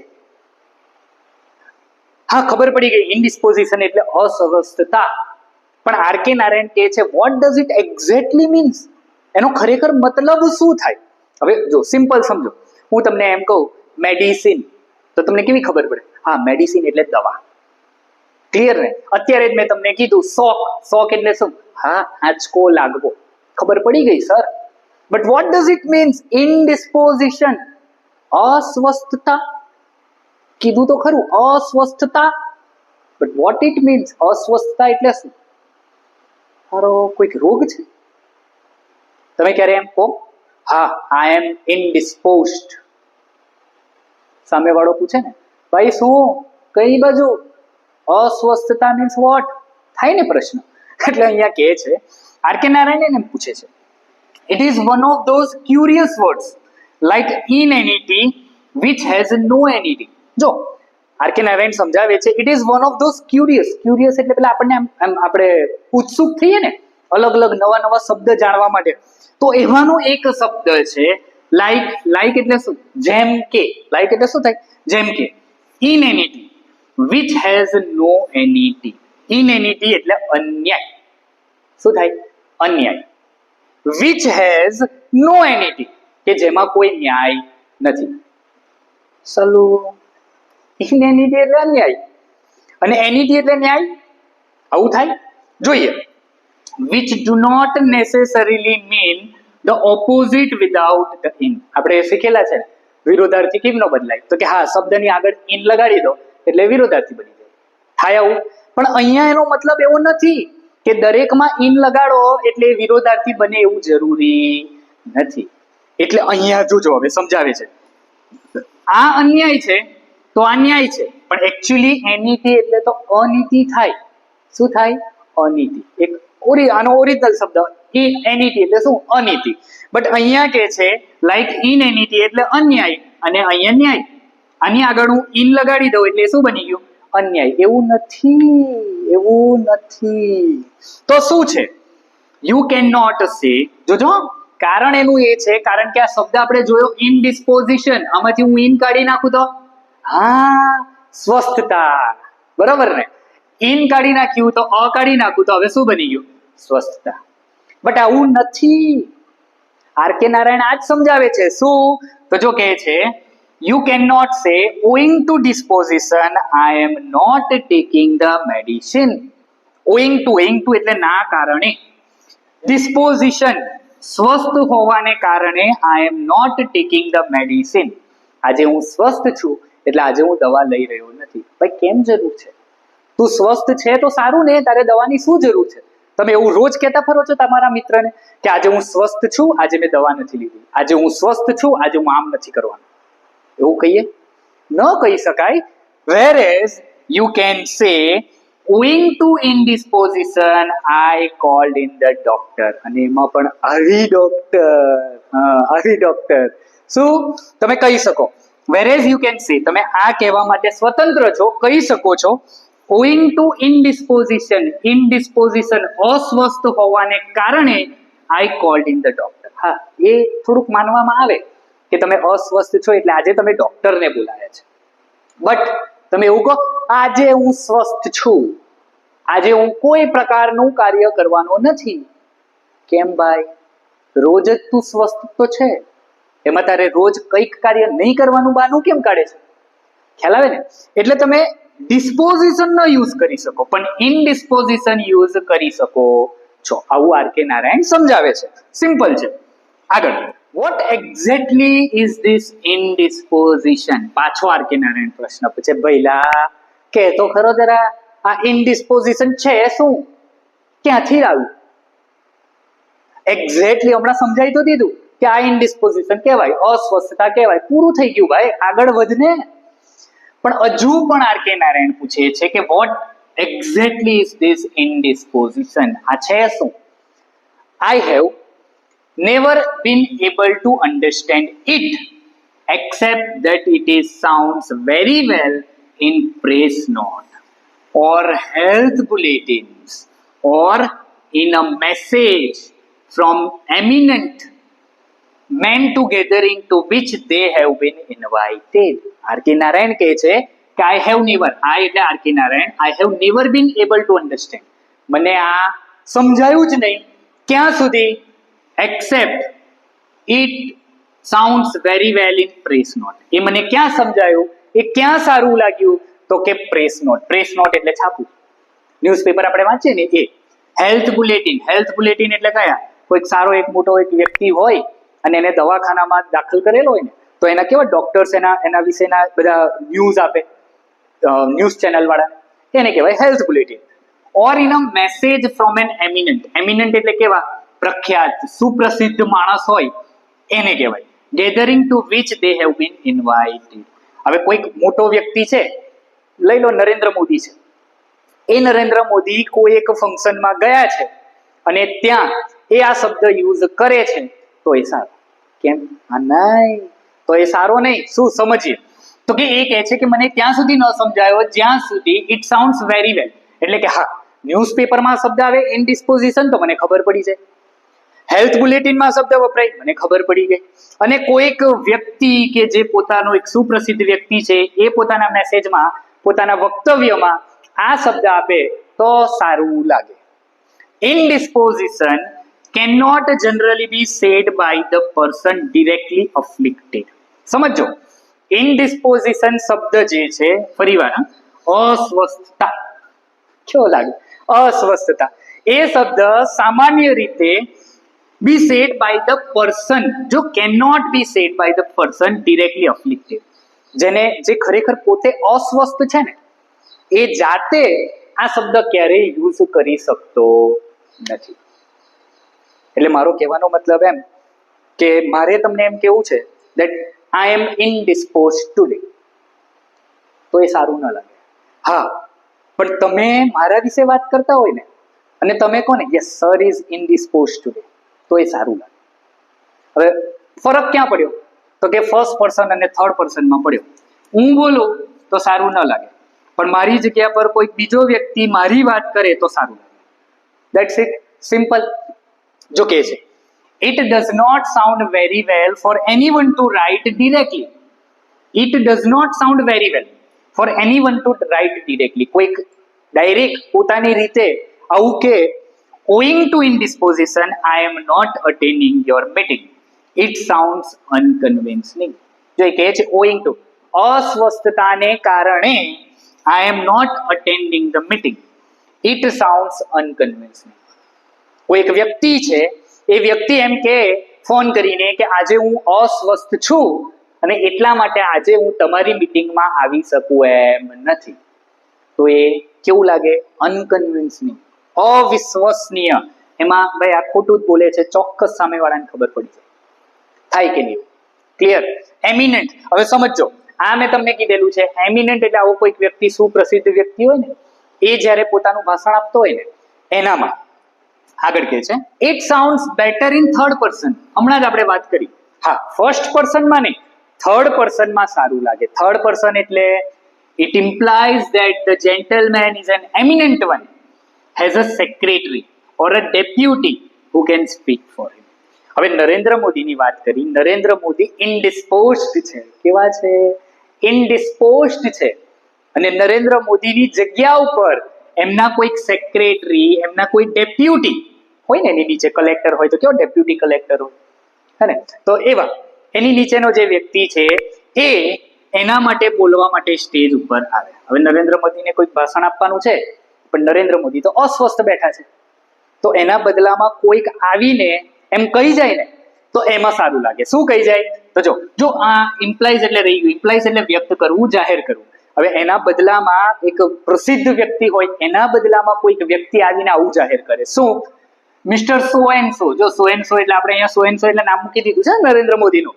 હા ખબર પડી ગઈ, ઇનડિસ્પોઝિશન એટલે અસ્વસ્થતા. પણ આર કે નારાયણ કહે છે what does it exactly means, એનો ખરેખર મતલબ શું થાય. હવે જો સિમ્પલ સમજો, હું તમને એમ કહું મેડિસિન તો તમને કેવી ખબર પડે? હા મેડિસિન એટલે દવા. ક્લિયર ને? અત્યારે જ મેં તમને કીધું શોક, શોક એટલે શું? હા આંચકો લાગવો, ખબર પડી ગઈ sir. But what does it means? ઇનડિસ્પોઝિશન, અસ્વસ્થતા. કીધું તો ખરું અસ્વસ્થતા, બટ વોટ ઇટ મીન્સ? અસ્વસ્થતા એટલે શું? મારો કોઈક રોગ છે? તમે ક્યારે એમ કહો હા આઈ એમ ઇનડિસ્પોઝડ, સામે વાળો પૂછે ને ભાઈ શું, કઈ બાજુ? અસ્વસ્થતા મીન્સ વોટ? થાય ને પ્રશ્ન. એટલે અહીંયા કહે છે આર કે નારાયણ એમ પૂછે છે it is one of those curious words like inanity which has no anity. જો આર કે નારાયણ સમજાવે છે it is one of those curious, curious એટલે પેલા આપણને એમ આપણે ઉત્સુક થઈએ ને અલગ અલગ નવા નવા શબ્દ જાણવા માટે, તો એવાનો એક શબ્દ છે લાઈક. લાઈક એટલે શું? જેમ કે. લાઈક એટલે શું થાય? જેમ કે. ઇનએનિટી વિચ હેઝ નો એનિટી. ઇનએનિટી એટલે અન્યાય. શું થાય? અન્યાય. which has no entity, કે જેમાં કોઈ ન્યાય નથી. સલું ઇનએનિટી એટલે અન્યાય અને એનિટી એટલે ન્યાય. આવું થાય. જોઈએ. which do not necessarily mean the opposite without the in. આપણે શીખેલા છે વિરોધાર્થી કેમ ન બદલાય, તો કે હા શબ્દની આગળ ઇન લગાડી દો એટલે વિરોધાર્થી બની જાય. થાય આવું. પણ અહીંયા એનો મતલબ એવો નથી કે દરેકમાં ઇન લગાડો એટલે વિરોધાર્થી બને એવું જરૂરી નથી. એટલે અહીંયા જોજો હવે સમજાવે છે. આ અન્યાય છે તો આ ન્યાય છે, પણ એકચ્યુઅલી એનિટી એટલે તો અનીતિ થાય. શું થાય? અનીતિ. એક આનો ઓરિજિનલ શબ્દ એનિટી એટલે શું? અનીતિ. બટ અહીંયા કે છે લાઈક ઇન એનિટી એટલે અન્યાય અને અહીંયા ન્યાય. આની આગળ હું ઇન લગાડી દઉં એટલે શું બની ગયું? અન્યાય. એવું નથી. તો શું છે? યુ કેન નોટ સે. જોજો કારણ એનું એ છે કારણ કે આ શબ્દ આપણે જોયો ઇનડિસ્પોઝિશન. આમાંથી હું ઇન કાઢી નાખું તો હા સ્વસ્થતા. બરાબર ને? ઇન કાઢી નાખ્યું તો અ કાઢી નાખું તો હવે શું બની ગયું? સ્વસ્થતા. બટ આવું નથી. આર કે નારાયણ આજ સમજાવે છે. શું? તો જો કહે છે you cannot say owing to disposition I am not taking the medicine. owing to એટલે ના કારણે, disposition સ્વસ્થ હોવાને કારણે I am not taking the medicine. આજે હું સ્વસ્થ છું એટલે આજે હું દવા લઈ રહ્યો નથી. ભાઈ કેમ જરૂર છે? તું સ્વસ્થ છે તો સારું ને, તારે દવાની શું જરૂર છે? તમે એવું રોજ કહેતા ફરો છો તમારા મિત્રને કે આજે હું સ્વસ્થ છું, આજે મેં દવા નથી લીધી. આજે હું સ્વસ્થ છું, આજે હું આમ નથી કરવાનું. એવું કહીએ? ન કહી શકાય. whereas you can say owing to indisposition I called in the doctor. અને એમાં પણ આવી ડોક્ટર શું તમે કહી શકો? whereas you can say તમે આ કહેવા માટે સ્વતંત્ર છો, કહી શકો છો owing to indisposition અસ્વસ્થ હોવાને કારણે I called in the doctor. હા એ થોડુંક માનવામાં આવે કે તમે અસ્વસ્થ છો એટલે આજે તમે ડોક્ટરને બોલાયા છે. બટ તમે એવું કહો આજે હું સ્વસ્થ છું, આજે હું કોઈ પ્રકારનું કાર્ય કરવાનો નથી. કેમ ભાઈ? રોજ જ તું સ્વસ્થ તો છે, એમાં તારે રોજ કંઈક કાર્ય નહીં કરવાનું બહાનું કેમ કાઢે છે? ખ્યાલ આવે ને? એટલે તમે ડિસ્પોઝિશન ન યુઝ કરી શકો પણ ઇનડિસ્પોઝિશન યુઝ કરી શકો છો. આવું આર કે નારાયણ સમજાવે છે. સિમ્પલ છે. આગળ what exactly is this indisposition? પાછો આર કે નારાયણ પ્રશ્ન પૂછે. ભઈલા કે તો ખરો જરા આ ઇનડિસ્પોઝિશન છે શું? ક્યાંથી આવ્યું? એક્ઝેક્ટલી હમણાં સમજાવી તો દીધું કે આ ઇનડિસ્પોઝિશન કહેવાય, અસ્વસ્થતા કહેવાય. પૂરું થઈ ગયું ભાઈ, આગળ વધને. પણ હજુ પણ આર કે નારાયણ પૂછે છે કે what exactly is this indisposition? આ છે શું? I have never been able to understand it except that it is sounds very well in press note or health bulletins or in a message from eminent men to gathering to which they have been invited. R K Narayan કહે છે કે I have never, I એટલે R K Narayan, I have never been able to understand. મને આ સમજાયું જ નહીં. ક્યાં સુધી? except it sounds very well in press note. એ મને ક્યાં સમજાયું? એ ક્યાં સારું લાગ્યું? તો કે પ્રેસ નોટ. પ્રેસ નોટ એટલે છાપું, ન્યૂઝપેપર આપણે વાંચીએ ને એ. હેલ્થ બુલેટિન એટલે કયા? કોઈક સારો એક મોટો એક વ્યક્તિ હોય અને એને દવાખાનામાં દાખલ કરેલો હોય ને તો એના કેવા ડોક્ટર્સ એના વિશેના બધા ન્યૂઝ આપે, ન્યૂઝ ચેનલ વાળા, એને કહેવાય health bulletin. Or in a message from an eminent એટલે કેવા? પ્રખ્યાત સુપ્રસિદ્ધ માણસ હોય એને કહેવાય. Gathering to which they have been invited. હવે કોઈક મોટો વ્યક્તિ છે, લઈ લો નરેન્દ્ર મોદી છે. એ નરેન્દ્ર મોદી કોઈ એક ફંક્શનમાં ગયા છે અને ત્યાં એ આ શબ્દ યુઝ કરે છે તો એ સારો. કેમ? આ નહીં તો એ સારો નહીં. શું સમજીએ? તો કે એ કહે છે કે મને ત્યાં સુધી ન સમજાયો જ્યાં સુધી ઇટ સાઉન્ડ્સ વેરી વેલ. એટલે કે હા ન્યૂઝપેપરમાં શબ્દ આવે ઇનડિસ્પોઝિશન તો મને ખબર પડી જાય, હેલ્થ બુલેટિનમાં શબ્દ વપરાય મને ખબર પડી ગઈ, અને કોઈક વ્યક્તિ કે જે પોતાનો એક સુપ્રસિદ્ધ વ્યક્તિ છે એ પોતાના મેસેજમાં પોતાના વક્તવ્યમાં આ શબ્દ આપે તો સારું લાગે. ઇનડિસ્પોઝિશન cannot generally be said by the person directly afflicted. સમજો, ઇનડિસ્પોઝિશન શબ્દ જે છે, ફરીવાર અસ્વસ્થતા, કેવો લાગે અસ્વસ્થતા, એ શબ્દ સામાન્ય રીતે be said by the person, જો cannot be said by the person directly afflicted, જે ખરેખર પોતે અસ્વસ્થ છે ને, એ જાતે આ શબ્દ ક્યારેય યુઝ કરી શકતો નથી. એટલે મારો કહેવાનો મતલબ એમ કે મારે તમને એમ કેવું છે that I am indisposed today, તો એ સારું ન લાગે. હા, પણ તમે મારા વિશે વાત કરતા હોય ને અને તમે કોને યસ સર ઇઝ ઇનડિસ્પોઝ ટુડે, તો એ સારું લાગે. હવે ફરક ક્યાં પડ્યો? તો કે ફર્સ્ટ પર્સન અને થર્ડ પર્સનમાં પડ્યો. હું બોલું તો સારું ન લાગે, પણ મારી જગ્યા પર કોઈ બીજો વ્યક્તિ મારી વાત કરે તો સારું લાગે. That's it, simple. જો કે છે it does not sound very well for anyone to write directly. It does not sound very well for anyone to write directly. કોઈક ડાયરેક્ટ પોતાની રીતે આવું કે owing to indisposition I am not attending your meeting. It sounds unconvincing. જો એ કહે છે owing to, અસ્વસ્થતાને કારણે I am not attending the meeting. It sounds unconvincing. કોઈ એક વ્યક્તિ છે, એ વ્યક્તિ એમ કે ફોન કરીને કે આજે હું અસ્વસ્થ છું અને એટલા માટે આજે હું તમારી મીટિંગમાં આવી શકું એમ નથી, તો એ કેવું લાગે? અનકન્વિન્સિંગ, અવિશ્વસનીય. એમાં ભાઈ આ ખોટું જ બોલે છે, ચોક્કસ સામેવાળાને ખબર પડી જાય. થાય કે નહીં? ક્લિયર? એમિનન્ટ. હવે સમજો, આ મેં તમને કીધેલું છે એમિનન્ટ એટલે આવો કોઈક વ્યક્તિ, સુપ્રસિદ્ધ વ્યક્તિ હોય ને, એ જ્યારે પોતાનું ભાષણ આપતો હોય ને એનામાં આગળ કહે છે it sounds better in third person. હમણાં જ આપણે વાત કરી. હા, ફર્સ્ટ પર્સનમાં નહીં, થર્ડ પર્સનમાં સારું લાગે. થર્ડ પર્સન એટલે it implies that the gentleman is an eminent one, has a secretary or a deputy who can speak for him. હવે નરેન્દ્ર મોદીની વાત કરી. નરેન્દ્ર મોદી ઇનડિસ્પોઝડ છે. કેવા છે? ઇનડિસ્પોઝડ છે. અને નરેન્દ્ર મોદીની જગ્યા ઉપર એમના કોઈક સેક્રેટરી, એમના કોઈ ડેપ્યુટી હોય ને, એની નીચે કલેક્ટર હોય તો કેવો ડેપ્યુટી કલેક્ટર હોય, હે ને? તો એવા એની નીચેનો જે વ્યક્તિ છે એ એના માટે બોલવા માટે સ્ટેજ ઉપર આવે. હવે નરેન્દ્ર મોદીને કોઈક ભાષણ આપવાનું છે, પણ નરેન્દ્ર મોદી તો અસ્વસ્થ બેઠા છે, તો એના બદલામાં કોઈક આવીને એમ કહી જાય ને, તો એમાં સારું લાગે. શું કહી જાય? તો જો આ ઇમ્પ્લાઇઝ એટલે રહી ગયું. ઇમ્પ્લાઇઝ એટલે વ્યક્ત કરવું, જાહેર કરવું. હવે એના બદલામાં એક પ્રસિદ્ધ વ્યક્તિ હોય, એના બદલામાં કોઈક વ્યક્તિ આવીને આવું જાહેર કરે. શું? મિસ્ટર સો એન્ડ સો. જો સો એન્ડ સો એટલે આપણે અહીંયા સો એન્ડ સો એટલે નામ મૂકી દીધું છે નરેન્દ્ર મોદીનું.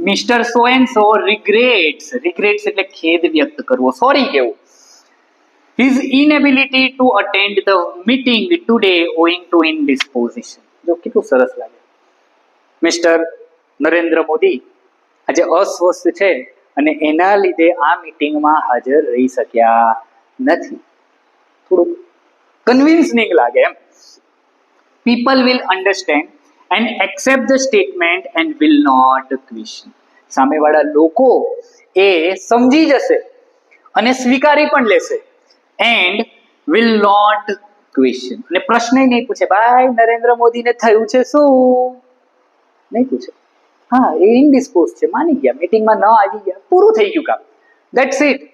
Mister so and so regrets. Regrets એટલે ખેદ વ્યક્ત કરવો, સોરી કહેવું. His inability to attend the meeting today owing to indisposition. જો કેટલું સરસ લાગે. મિસ્ટર નરેન્દ્ર મોદી આજે અસ્વસ્થ છે અને એના લીધે આ મીટિંગમાં હાજર રહી શક્યા નથી. થોડું કન્વિન્સિંગ લાગે એમ. People will understand and accept the statement and will not question. સામેવાળા લોકો એ સમજી જશે અને સ્વીકારી પણ લેશે. and will not question. અને પ્રશ્ન નહીં પૂછે, ભાઈ નરેન્દ્ર મોદીને થયું છે શું? નહીં પૂછે. હા, એ ઇનડિસ્પોઝ છે, માની ગયા, મીટિંગમાં ન આવી ગયા, પૂરું થઈ ગયું કામ. That's it.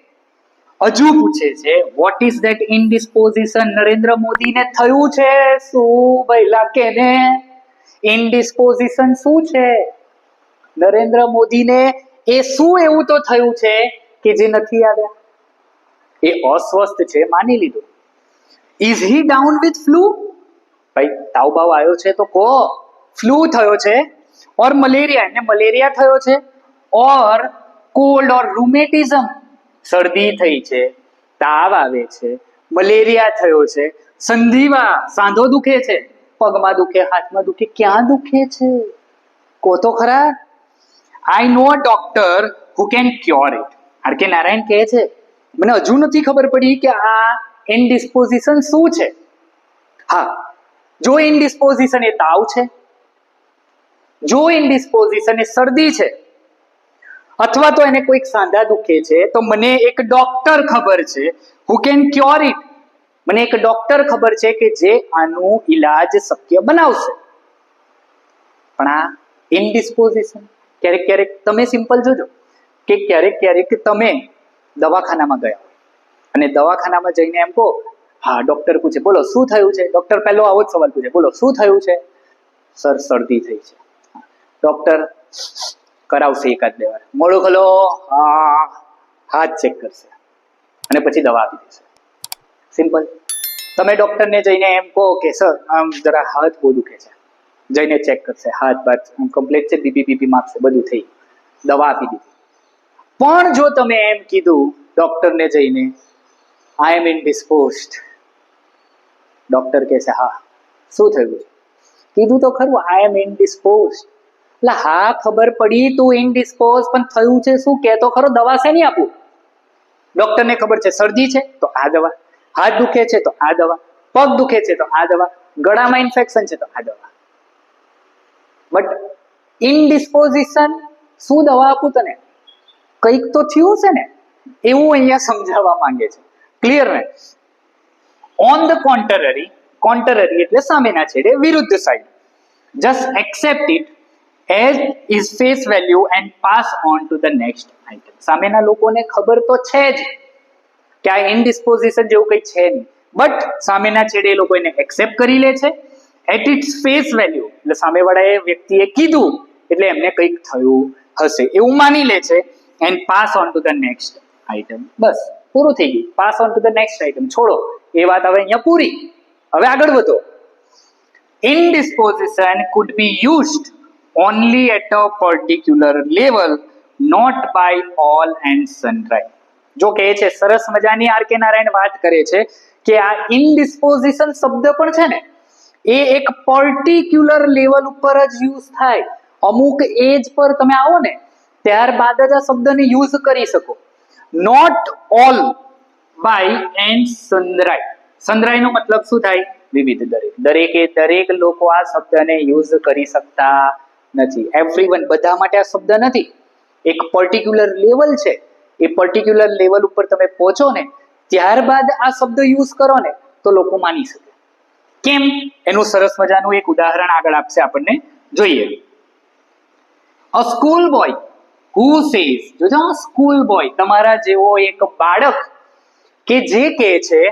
હજુ પૂછે છે વોટ ઇઝ ધેટ ઇનડિસ્પોઝિશન? નરેન્દ્ર મોદીને થયું છે શું? ભઈલા કેને ઇનડિસ્પોઝિશન શું છે? નરેન્દ્ર મોદીને એ શું એવું તો થયું છે કે જે નથી આવ્યા? એ અસ્વસ્થ છે, માની લીધું. Is he down with flu? ભાઈ તાવ બાવ આવ્યો છે તો કહો. ફ્લુ થયો છે ઓર મલેરિયા, એને મલેરિયા થયો છે, ઓર કોલ્ડ ઓર રૂમેટિઝમ, શરદી થઈ છે, તાવ આવે છે, મલેરિયા થયો છે, સંધિવા, સાંધો દુખે છે, પગમાં દુખે, હાથમાં દુખે, ક્યાં દુખે છે? કહો તો ખરા. I know a doctor who can cure it. R K Narayan કહે છે મને હજુ નથી ખબર પડી કે આ ઇનડિસ્પોઝિશન શું છે. હા, જો ઇનડિસ્પોઝિશન એ તાવ છે, જો ઇનડિસ્પોઝિશન એ શરદી છે, અથવા તો એને કોઈક સાંધા દુખે છે, તો મને એક ડોક્ટર ખબર છે હુ કેન ક્યોર ઇટ. મને એક ડોક્ટર ખબર છે કે જે આનું ઈલાજ શક્ય બનાવશે. પણ આ ઇનડિસ્પોઝિશન, ક્યારેક ક્યારેક તમે સિમ્પલ જોજો કે ક્યારેક તમે દવાખાનામાં ગયા અને દવાખાનામાં જઈને એમ કહો, હા ડોક્ટર પૂછે બોલો શું થયું છે, ડોક્ટર પહેલો આવો જ સવાલ પૂછે, બોલો શું થયું છે, સર શરદી થઈ છે, ડોક્ટર કરાવશે એકાદ બે વાર, મોઢું ખોલો, હાથ ચેક કરશે અને પછી દવા આપી દેશે. સિમ્પલ. તમે ડોક્ટરને જઈને એમ કહો કે સર આમ જરા હાથ બહુ દુખે છે, જઈને ચેક કરશે, હાથ બાદ કમ્પ્લીટ છે, બીપી માપશે, બધું થઈ, દવા આપી દીધી. પણ જો તમે એમ કીધું ડોક્ટરને જઈને આઈ એમ ઇનડિસ્પોઝડ, ડોક્ટર કહેશે હા શું થયું છે, કીધું તો ખરું આઈ એમ ઇનડિસ્પોઝડ, એટલે હા ખબર પડી તું ઇનડિસ્પોઝ, પણ થયું છે શું કે તો ખરો, દવા શેની આપું? ડોક્ટરને ખબર છે શરદી છે તો આ દવા, હાથ દુખે છે તો આ દવા, પગ દુખે છે તો આ દવા, ગળામાં ઇન્ફેક્શન છે તો આ દવા. બટ ઇનડિસ્પોઝિશન, શું દવા આપું તને, કંઈક તો થયું છે ને, એવું અહીંયા સમજાવવા માંગે છે. ક્લિયર ને? ઓન ધ કોન્ટ્રરી, કોન્ટ્રરી એટલે સામેના છેડે, વિરુદ્ધ side, just accept it as is face value and pass on to the next item. સામેના લોકોને ખબર તો છે જ કે આ ઇનડિસ્પોઝિશન જેવું કંઈ છે નહીં, બટ સામેના છેડે એ લોકો એને એક્સેપ્ટ કરી લે છે એટ ઇટ્સ ફેસ વેલ્યુ, એટલે સામેવાળાએ વ્યક્તિએ કીધું એટલે એમને કંઈક થયું હશે એવું માની લે છે, and pass on to the next item. બસ પૂરું થઈ ગયું, pass on to the next item, છોડો એ વાત હવે અહીંયા પૂરી. હવે આગળ વધો. Indisposition could be used only at a particular level, not by all and sundry. જો કે છે સરસ મજાની આર કે નારાયણ વાત કરે છે કે આ ઇનડિસ્પોઝિશન શબ્દ પણ છે ને એ એક પર્ટિક્યુલર લેવલ ઉપર જ યુઝ થાય. અમુક એજ પર તમે આવો ને ત્યારબાદ જ આ શબ્દને યુઝ કરી શકો. Not all by and sundry. સન્દ્રાયનો મતલબ શું થાય? વિવિધ. દરેકે દરેક લોકો આ શબ્દને યુઝ કરી શકતા નથી. એવરીવન, બધા માટે આ શબ્દ નથી. એક પર્ટિક્યુલર લેવલ છે, એ પર્ટિક્યુલર લેવલ ઉપર તમે પહોંચો ને ત્યારબાદ આ શબ્દ યુઝ કરો ને તો લોકો માની શકે. કેમ? એનું સરસ મજાનું એક ઉદાહરણ આગળ આપશે આપણને, જોઈએ. A school boy who says, જોજો સ્કૂલ બોય, તમારા જેવો એક બાળક કે જે કહે છે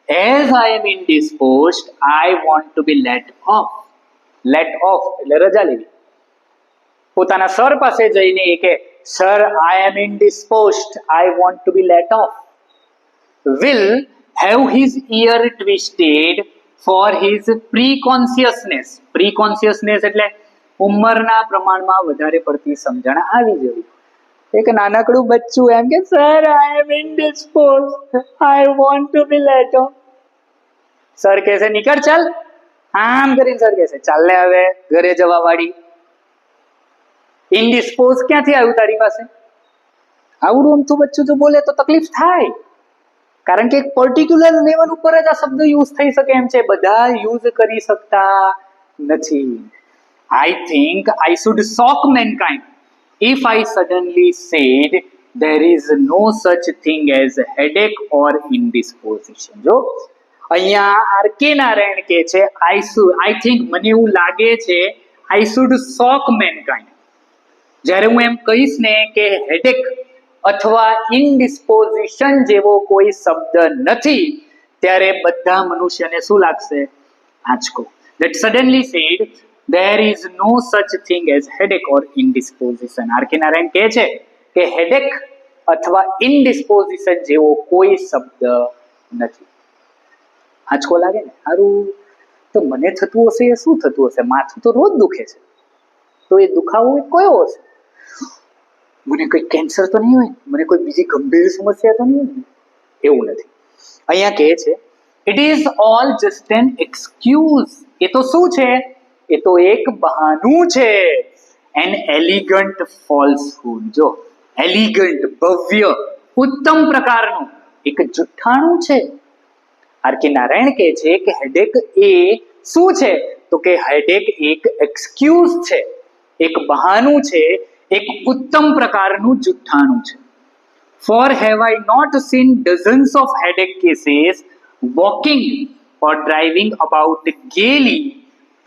as I am indisposed I want to be let off. Let off એટલે રજા લેવી. પોતાના સર પાસે જઈને એ કે sir I am indisposed I want to be let off. Will have his ear twisted for his precociousness. Precociousness એટલે ઉંમરના પ્રમાણમાં વધારે પડતી સમજણ આવી જવી. એક નાનકડું બચ્ચું એમ કે sir I am indisposed I want to be let off. Sir કહે છે નીકળ ચાલ, આમ કરીને સર કહે છે ચાલ ને હવે ઘરે જવા વાળી. ઇનડિસ્પોઝ ક્યાંથી આવ્યું તારી પાસે? આવડું અમથું બચ્ચું જો બોલે તો તકલીફ થાય, કારણ કે એક પર્ટિક્યુલર લેવલ ઉપર જ આ શબ્દ યુઝ થઈ શકે એમ છે, બધા યુઝ કરી શકતા નથી. I think I should shock mankind if I suddenly said there is no such thing as headache or indisposition. જો અહીંયા આર કે નારાયણ કે છે I think, મને એવું લાગે છે I should shock mankind. જ્યારે હું એમ કહીશ ને કે હેડેક અથવા ઇનડિસ્પોઝિશન જેવો કોઈ શબ્દ નથી ત્યારે બધા મનુષ્યને શું લાગશે? આંચકો. That suddenly said there is no such thing as headache or indisposition. R K Narayan કહે છે કે હેડેક અથવા ઇનડિસ્પોઝિશન જેવો કોઈ શબ્દ નથી. આંચકો લાગે ને, સારું તો મને થતું હશે એ શું થતું હશે? માથું તો રોજ દુખે છે, તો એ દુખાવો કયો હશે? મને કોઈ કેન્સર તો નહીં હોય, મને કોઈ બીજી ગંભીર સમસ્યા તો નહીં હોય? એવું નથી. અહીંયા કહે છે it is all just an excuse. એ તો શું છે? એ તો એક બહાનું છે. An elegant falsehood. જો એલિગન્ટ, ભવ્ય, ઉત્તમ પ્રકારનું એક જુઠ્ઠાણું છે. આર કે નારાયણ કહે છે કે હેડેક એ શું છે? તો કે હેડેક એક એક્સક્યુઝ છે, એક બહાનું છે, એક ઉત્તમ પ્રકારનું જુઠ્ઠાણું છે. For have I not seen dozens of headache cases walking or driving about gaily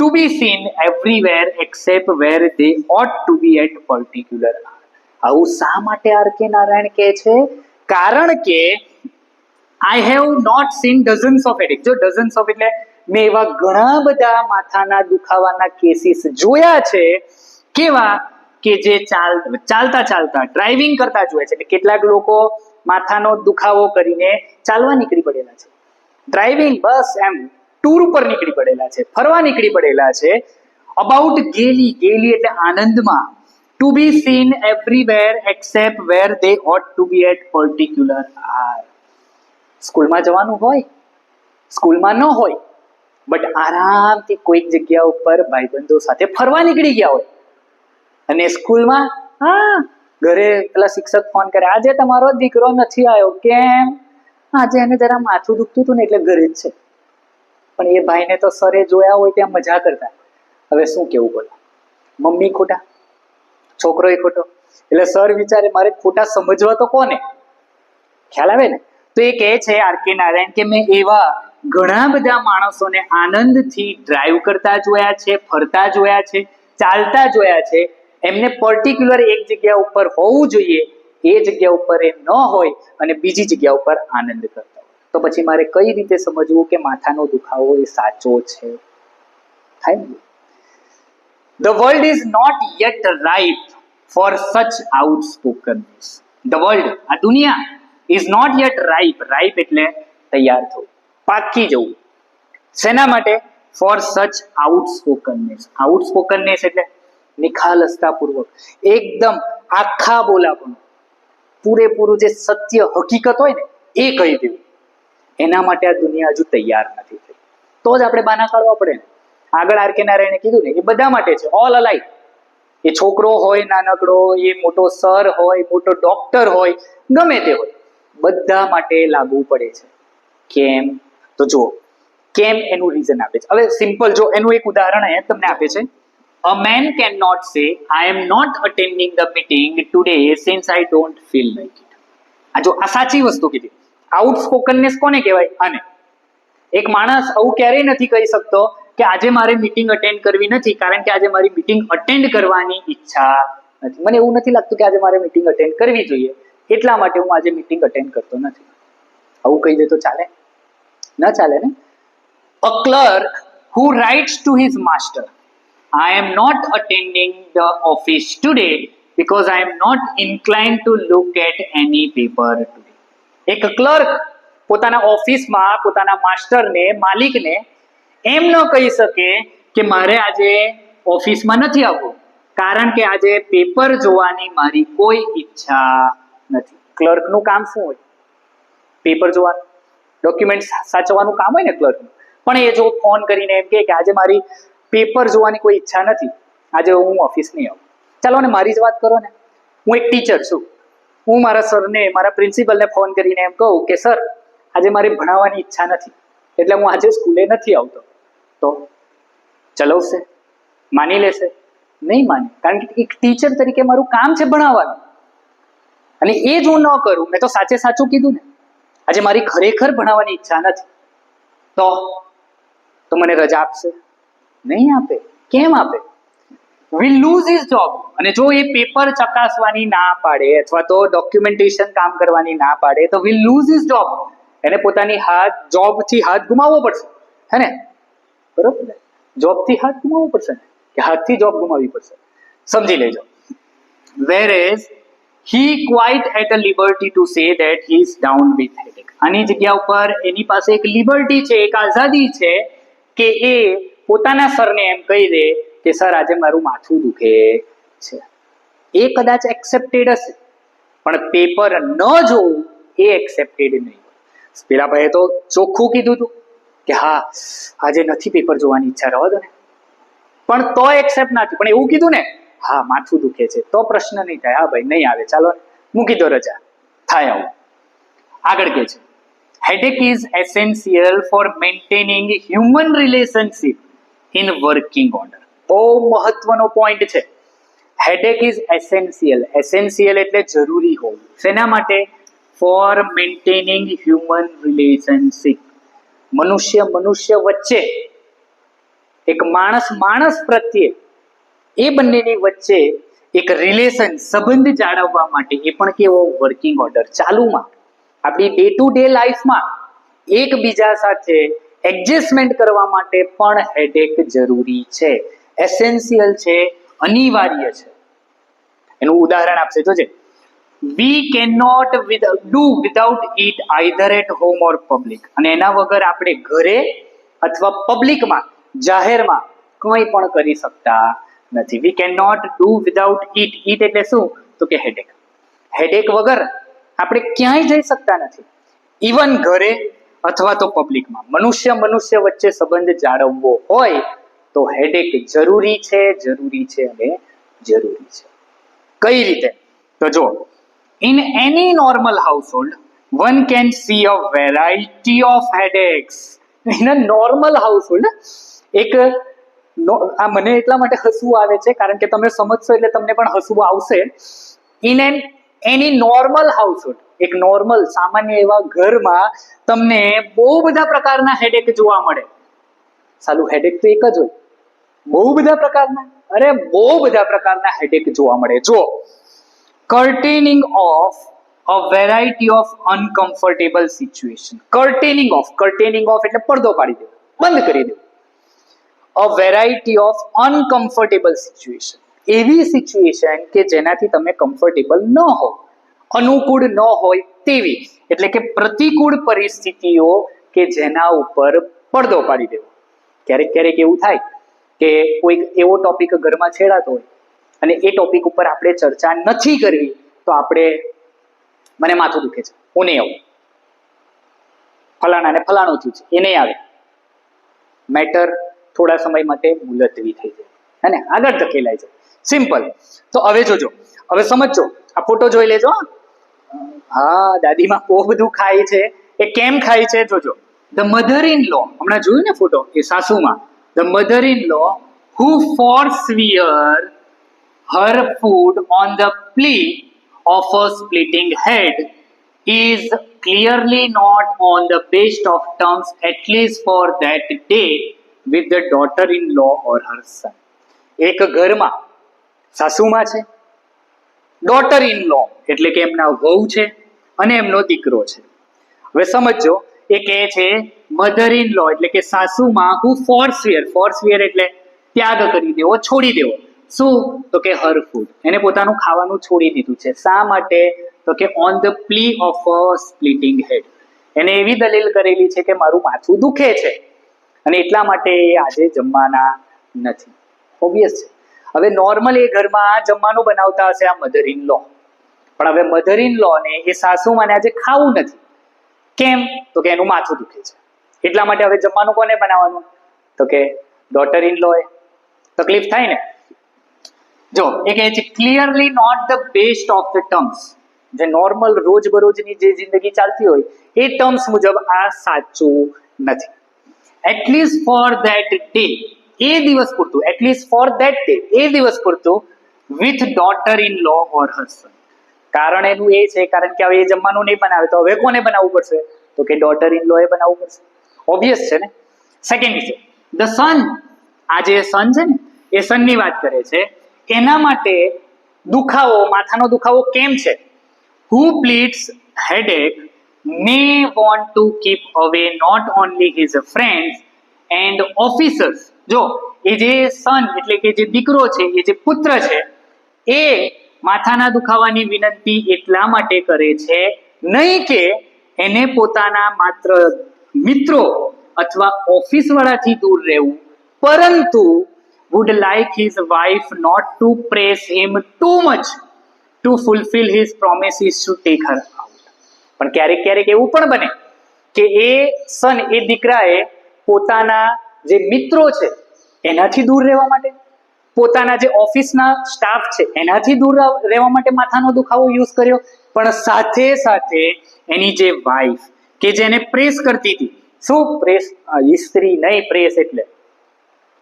to be seen everywhere except where they ought to be at particular hour. આવું શા માટે આર કે નારાયણ કહે છે? કારણ કે I have not seen dozens of headache. જો dozens of એટલે મેં એવા ઘણા બધા માથાના દુખાવાના કેસીસ જોયા છે. કેવા? કે જે ચાલતા ચાલતા ડ્રાઇવિંગ કરતા જોયા છે. એટલે કેટલાક લોકો માથાનો દુખાવો કરીને ચાલવા નીકળી પડેલા છે, ડ્રાઇવિંગ બસ એમ ટૂર ઉપર નીકળી પડેલા છે, ફરવા નીકળી પડેલા છે. અબાઉટ ગેલી, ગેલી એટલે આનંદમાં. To be seen everywhere except where they ought to be at particular hour. સ્કૂલમાં જવાનું હોય, સ્કૂલમાં ન હોય, બટ આરામથી કોઈક જગ્યા ઉપર ભાઈબંધો સાથે ફરવા નીકળી ગયા હોય. અને સ્કૂલમાં ઘરે પેલા શિક્ષક ફોન કરે, આજે તમારો દીકરો નથી આવ્યો. કેમ? આજે એને જરા માથું દુખતું હતું ને એટલે ઘરે જ છે. પણ એ ભાઈને તો સરે જોયા હોય ત્યાં મજા કરતા. હવે શું કેવું બોલો? મમ્મી ખોટા, છોકરો એ ખોટો. એટલે સર વિચારે મારે ખોટા સમજવા તો કોને? ખ્યાલ આવે ને? તો એ કહે છે આર કે નારાયણ કે મેં એવા ઘણા બધા માણસોને આનંદથી ડ્રાઈવ કરતા જોયા છે, ફરતા જોયા છે, ચાલતા જોયા છે. એમને પર્ટિક્યુલર એક જગ્યા ઉપર હોવું જોઈએ, એ જગ્યા ઉપર એ ન હોય અને બીજી જગ્યા ઉપર આનંદ કરતા હોય. તો પછી મારે કઈ રીતે સમજવું કે માથાનો દુખાવો એ સાચો છે? થાય ને? The world is not yet ripe for such outspokenness. The world, આ દુનિયા, is not yet ripe. Ripe એટલે તૈયાર થવું, પાકી જવું. શેના માટે? For such outspokenness. Outspokenness એટલે નિખાલસતા પૂર્વક, એકદમ આખા બોલાપણું, પૂરેપૂરું જે સત્ય હકીકત હોય ને એ કહી દેવું. એના માટે આ દુનિયા હજુ તૈયાર નથી થઈ. તો જ આપણે બાના કાઢવા પડે ને. આગળ આર કે નારાયણે કીધું ને, એ બધા માટે છે, ઓલ અલાઇક. એ છોકરો હોય નાનકડો, એ મોટો સર હોય, મોટો ડોક્ટર હોય, ગમે તે હોય, બધા માટે લાગુ પડે છે. કેમ? તો જુઓ, કેમ એનું રીઝન આપે છે. હવે સિમ્પલ, જો એનું એક ઉદાહરણ અહીંયા તમને આપે છે. A man cannot say, I am not attending the meeting today since I don't feel like it. આ જો આ સાચી વસ્તુ કીધી. આઉટસ્પોકનનેસ કોને કહેવાય? આને. એક માણસ આવું ક્યારેય નથી કહી શકતો કે આજે મારે મીટિંગ અટેન્ડ કરવી નથી કારણ કે આજે મારી મીટિંગ અટેન્ડ કરવાની ઈચ્છા નથી. મને એવું નથી લાગતું કે આજે મારે મીટિંગ અટેન્ડ કરવી જોઈએ, એટલા માટે હું આજે મીટિંગ અટેન્ડ કરતો નથી. આવું કહી દે તો ચાલે? ના ચાલે ને. A clerk who writes to his master, I am not attending the office today because I am not inclined to look at any paper today. એક ક્લર્ક પોતાના ઓફિસમાં પોતાના માસ્ટરને, માલિકને એમ ન કહી શકે કે મારે આજે ઓફિસમાં નથી આવવું કારણ કે આજે પેપર જોવાની મારી કોઈ ઈચ્છા નથી. ક્લર્કનું કામ શું હોય? પેપર જોવા, ડોક્યુમેન્ટ સાચવવાનું કામ હોય ને ક્લર્કનું. પણ એ જો ફોન કરીને એમ કે આજે મારી પેપર જોવાની કોઈ ઈચ્છા નથી, આજે હું ઓફિસ નહીં આવું. ચાલો ને મારી જ વાત કરો ને. હું એક ટીચર છું, હું મારા સરને, મારા પ્રિન્સિપલને ફોન કરીને એમ કહું કે સર આજે મારી ભણાવવાની ઈચ્છા નથી એટલે હું આજે સ્કૂલે નથી આવતો. તો ચલાવશે? માની લેશે? નહીં માને. કારણ કે એક ટીચર તરીકે મારું કામ છે ભણાવવાનું. અને એ જ હું ન કરું, મેં તો સાચે સાચું કીધું ને, આજે મારી ખરેખર ભણાવવાની ઈચ્છા નથી, તો મને રજા આપશે? નહીં આપે. કેમ આપે? will lose his job. અને જો એ પેપર ચકાસવાની ના પાડે અથવા તો ડોક્યુમેન્ટેશન કામ કરવાની ના પાડે તો will lose his job. એને પોતાની જોબથી હાથ ગુમાવવો પડશે, હે ને? બરોબર ને? જોબથી હાથ ગુમાવવો પડશે ને, કે હાથથી જોબ ગુમાવવી પડશે? સમજી લેજો. Whereas he quite at a liberty to say that he is down with headache. આની જગ્યા ઉપર એની પાસે એક લિબર્ટી છે, એક આઝાદી છે કે એ પોતાના સરને એમ કહી દે કે સર આજે મારું માથું દુખે છે. એ કદાચ એક્સેપ્ટેડ હશે, પણ પેપર ન જોવું એ એક્સેપ્ટેડ નહીં. પેલા ભાઈએ તો ચોખ્ખું કીધું હતું કે હા આજે નથી પેપર જોવાની ઈચ્છા, રહેવા દો ને. પણ તો એક્સેપ્ટ ના થયું. પણ એવું કીધું ને, હા માથું દુખે છે, તો પ્રશ્ન નહીં થાય. હા ભાઈ નહીં આવે, ચાલો મૂકી દો રજા, થાય આવું. આગળ કે છે, headache is essential for maintaining human relationship in working order. બહુ મહત્વનો પોઈન્ટ છે. headache is essential. essential એટલે જરૂરી હોવું. શેના માટે? for maintaining human relationship. મનુષ્ય વચ્ચે એક માણસ પ્રત્યે એ બંનેની વચ્ચે એક રિલેશન સંબંધ જાળવવા માટે એ પણ કેવો વર્કિંગ ઓર્ડર ચાલુમાં આપણી ડે ટુ ડે લાઈફમાં એકબીજા સાથે એડજસ્ટમેન્ટ કરવા માટે પણ હેડેક જરૂરી છે, એસેન્શિયલ છે, અનિવાર્ય છે. એનું ઉદાહરણ આપશે જોજે. We cannot do without it either at home or public. અને એના વગર આપણે ઘરે અથવા પબ્લિકમાં જાહેરમાં કંઈ પણ કરી શકતા નથી. We cannot do without it. It એટલે શું? તો કે હેડેક. હેડેક વગર આપણે ક્યાંય જઈ શકતા નથી, ઇવન ઘરે અથવા તો પબ્લિકમાં. મનુષ્ય વચ્ચે સંબંધ જાળવવો હોય તો હેડેક જરૂરી છે અને જરૂરી છે. કઈ રીતે? તો જો, in any normal household one can see a variety of headaches. In a normal household એક આ મને એટલા માટે હસવું આવે છે કારણ કે તમે સમજશો એટલે તમને પણ હસવું આવશે. ઇન એની નોર્મલ હાઉસહોલ્ડ, એક નોર્મલ સામાન્ય એવા ઘરમાં તમને બહુ બધા પ્રકારના હેડેક જોવા મળે. સાલું હેડેક તો એક જ હોય, બહુ બધા પ્રકારના હેડેક જોવા મળે. જો, curtaining off a variety of uncomfortable situation. curtaining off એટલે પડદો પાડી દેવો, બંધ કરી દેવો. a variety of uncomfortable situation, એવી સિચ્યુએશન કે જેનાથી તમે કમ્ફર્ટેબલ ન હો, અનુકૂળ ન હોય તેવી, એટલે કે પ્રતિકૂળ પરિસ્થિતિઓ કે જેના ઉપર પડદો પાડી દેવો. ક્યારેક એવું થાય કે કોઈક એવો ટોપિક ઘરમાં છેડાતો હોય અને એ ટોપિક ઉપર આપણે ચર્ચા નથી કરવી તો મને માથું દુખે છે, હું નહીં આવું, ફલાણાને ફલાણું થયું છે, એ નહીં આવે. મેટર થોડા સમય માટે મુલતવી થઈ જાય અને આગળ ધકેલાય છે. સિમ્પલ. તો હવે જોજો, હવે સમજો, આ ફોટો જોઈ લેજો. હા, દાદીમાં બહુ બધું ખાય છે. એ કેમ ખાય છે જોજો. ધ મધર ઇન લો, હમણાં જોયું ને ફોટો, એ સાસુમાં. The mother in law who forswear her food on the plea of a splitting head is clearly not on the best of terms, at least for that day, with the daughter-in-law or her son. એક ઘરમાં સાસુમાં છે, daughter in law એટલે કે એમના વહુ છે અને એમનો દીકરો છે. હવે સમજો, એ કહે છે મધર ઇન લો એટલે કે સાસુમાં હું ફોર્સવેર એટલે ત્યાગ કરી દેવો, છોડી દેવો. શું? તો કે હર ફૂડ, એને પોતાનું ખાવાનું છોડી દીધું છે. શા માટે? તો કે on the plea of a splitting head. એને એવી દલીલ કરેલી છે કે મારું માથું દુખે છે અને એટલા માટે એ આજે જમવાના નથી. ઓબ્વિયસ છે. હવે નોર્મલ એ ઘરમાં જમવાનું બનાવતા હશે આ મધર ઇન લો, પણ હવે મધર ઇન લો ને એ સાસુમાને આજે ખાવું નથી. કેમ? તો કે એનું માથું દુખે છે. એટલા માટે હવે જમવાનું કોને બનાવવાનું? તો કે ડોટર ઇન લો. એ તકલીફ થાય ને. જો, એ કહે છે clearly not the best of the terms. જે નોર્મલ રોજબરોજની જે જિંદગી ચાલતી હોય એ ટર્મ્સ મુજબ આ સાચું નથી. એટલીસ્ટ ફોર ધેટ ડે, એ દિવસ પૂરતું, એટલીસ્ટ ફોર ધેટ ડે, એ દિવસ પૂરતું, વિથ ડોટર ઇન લો ઓર હર સન. કારણ એનું એ છે કારણ કે હવે એ જમવાનું નહીં બનાવે તો હવે કોને બનાવવું પડશે? તો કે ડોટર ઇન લો એ બનાવવું પડશે. ઓબ્વિયસ છે ને. સેકન્ડ છે ધ સન. આ જે સન છે ને એ સનની વાત કરે છે. એના માટે દુખાવો, માથાનો દુખાવો કેમ છે? હુ પ્લીડ્સ headache may want to keep away not only his friends and officers. જો, એ જે સન એટલે કે જે દીકરો છે, એ જે પુત્ર છે, એ માથાના દુખાવાની વિનંતી એટલા માટે કરે છે નહીં કે એને પોતાના માત્ર મિત્રો અથવા ઓફિસ વાળાથી દૂર રહેવું, પરંતુ would like his wife not to press him too much to fulfill his promises to take her out. પણ ક્યારેક એવું પણ બને કે એ સન, એ દીકરાએ પોતાના જે મિત્રો છે એનાથી દૂર રહેવા માટે, પોતાના જે ઓફિસના સ્ટાફ છે એનાથી દૂર રહેવા માટે માથાનો દુખાવો યુઝ કર્યો, પણ સાથે સાથે એની જે વાઈફ કે જેને પ્રેસ કરતી હતી. શું પ્રેસ? ઇસ્ત્રી નહીં,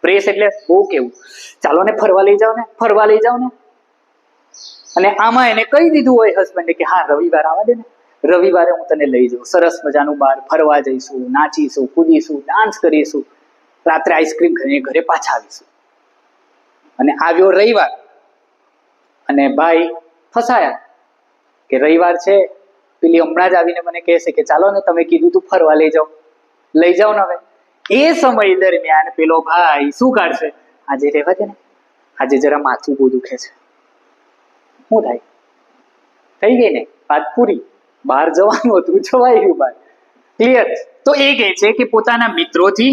પ્રેસ એટલે બહુ કેવું, ચાલો ને ફરવા લઈ જાઓ ને. અને આમાં એને કહી દીધું હોય હસબન્ડે કે હા રવિવાર આવવા દે ને, રવિવારે હું તને લઈ જાઉં, સરસ મજાનું બહાર ફરવા જઈશું, નાચીશું, કૂદીશું, ડાન્સ કરીશું. રાત્રે આઈસ્ક્રીમ ખાઈને ઘરે પાછા આવીશું. અને આવ્યો રવિવાર, અને ભાઈ ફસાયા કે રવિવાર છે, પેલી હમણાં જ આવીને મને કહે છે કે ચાલો ને તમે કીધું તું ફરવા લઈ જાઓ ને. હવે એ સમય દરમિયાન પેલો ભાઈ શું કાઢશે, આજે રહેવા દે ને, આજે જરા માથું બહુ દુખે છે. શું થાય? થઈ ગઈ ને વાત પૂરી. બહાર જવાનું હતું, જવાઈ ગયું બહાર. ક્લિયર? તો એ કહે છે કે પોતાના મિત્રોથી,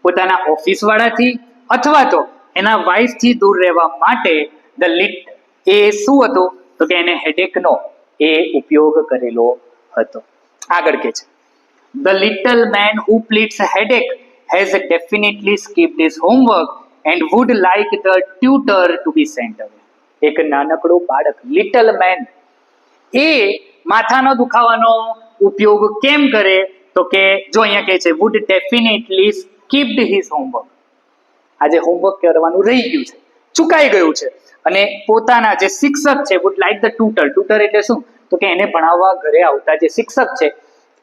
પોતાના ઓફિસ વાળાથી, અથવા તો એના વાઇફ થી દૂર રહેવા માટે એ શું હતું, તો કે એને હેડેકનો એ ઉપયોગ કરેલો હતો. આગળ કે છે, The little man who pleads headache has definitely skipped his homework and would like the tutor to be sent away. એક નાનકડું બાળક, લિટલ મેન, એ માથાનો દુખાવાનો ઉપયોગ કેમ કરે, તો કે જો અહીંયા કહે છે would definitely skipped his homework. આજે હોમવર્ક કરવાનું રહી ગયું છે, ચૂકાઈ ગયું છે, અને પોતાના જે શિક્ષક છે would like the tutor એટલે શું, તો કે એને ભણાવવા ઘરે આવતા જે શિક્ષક છે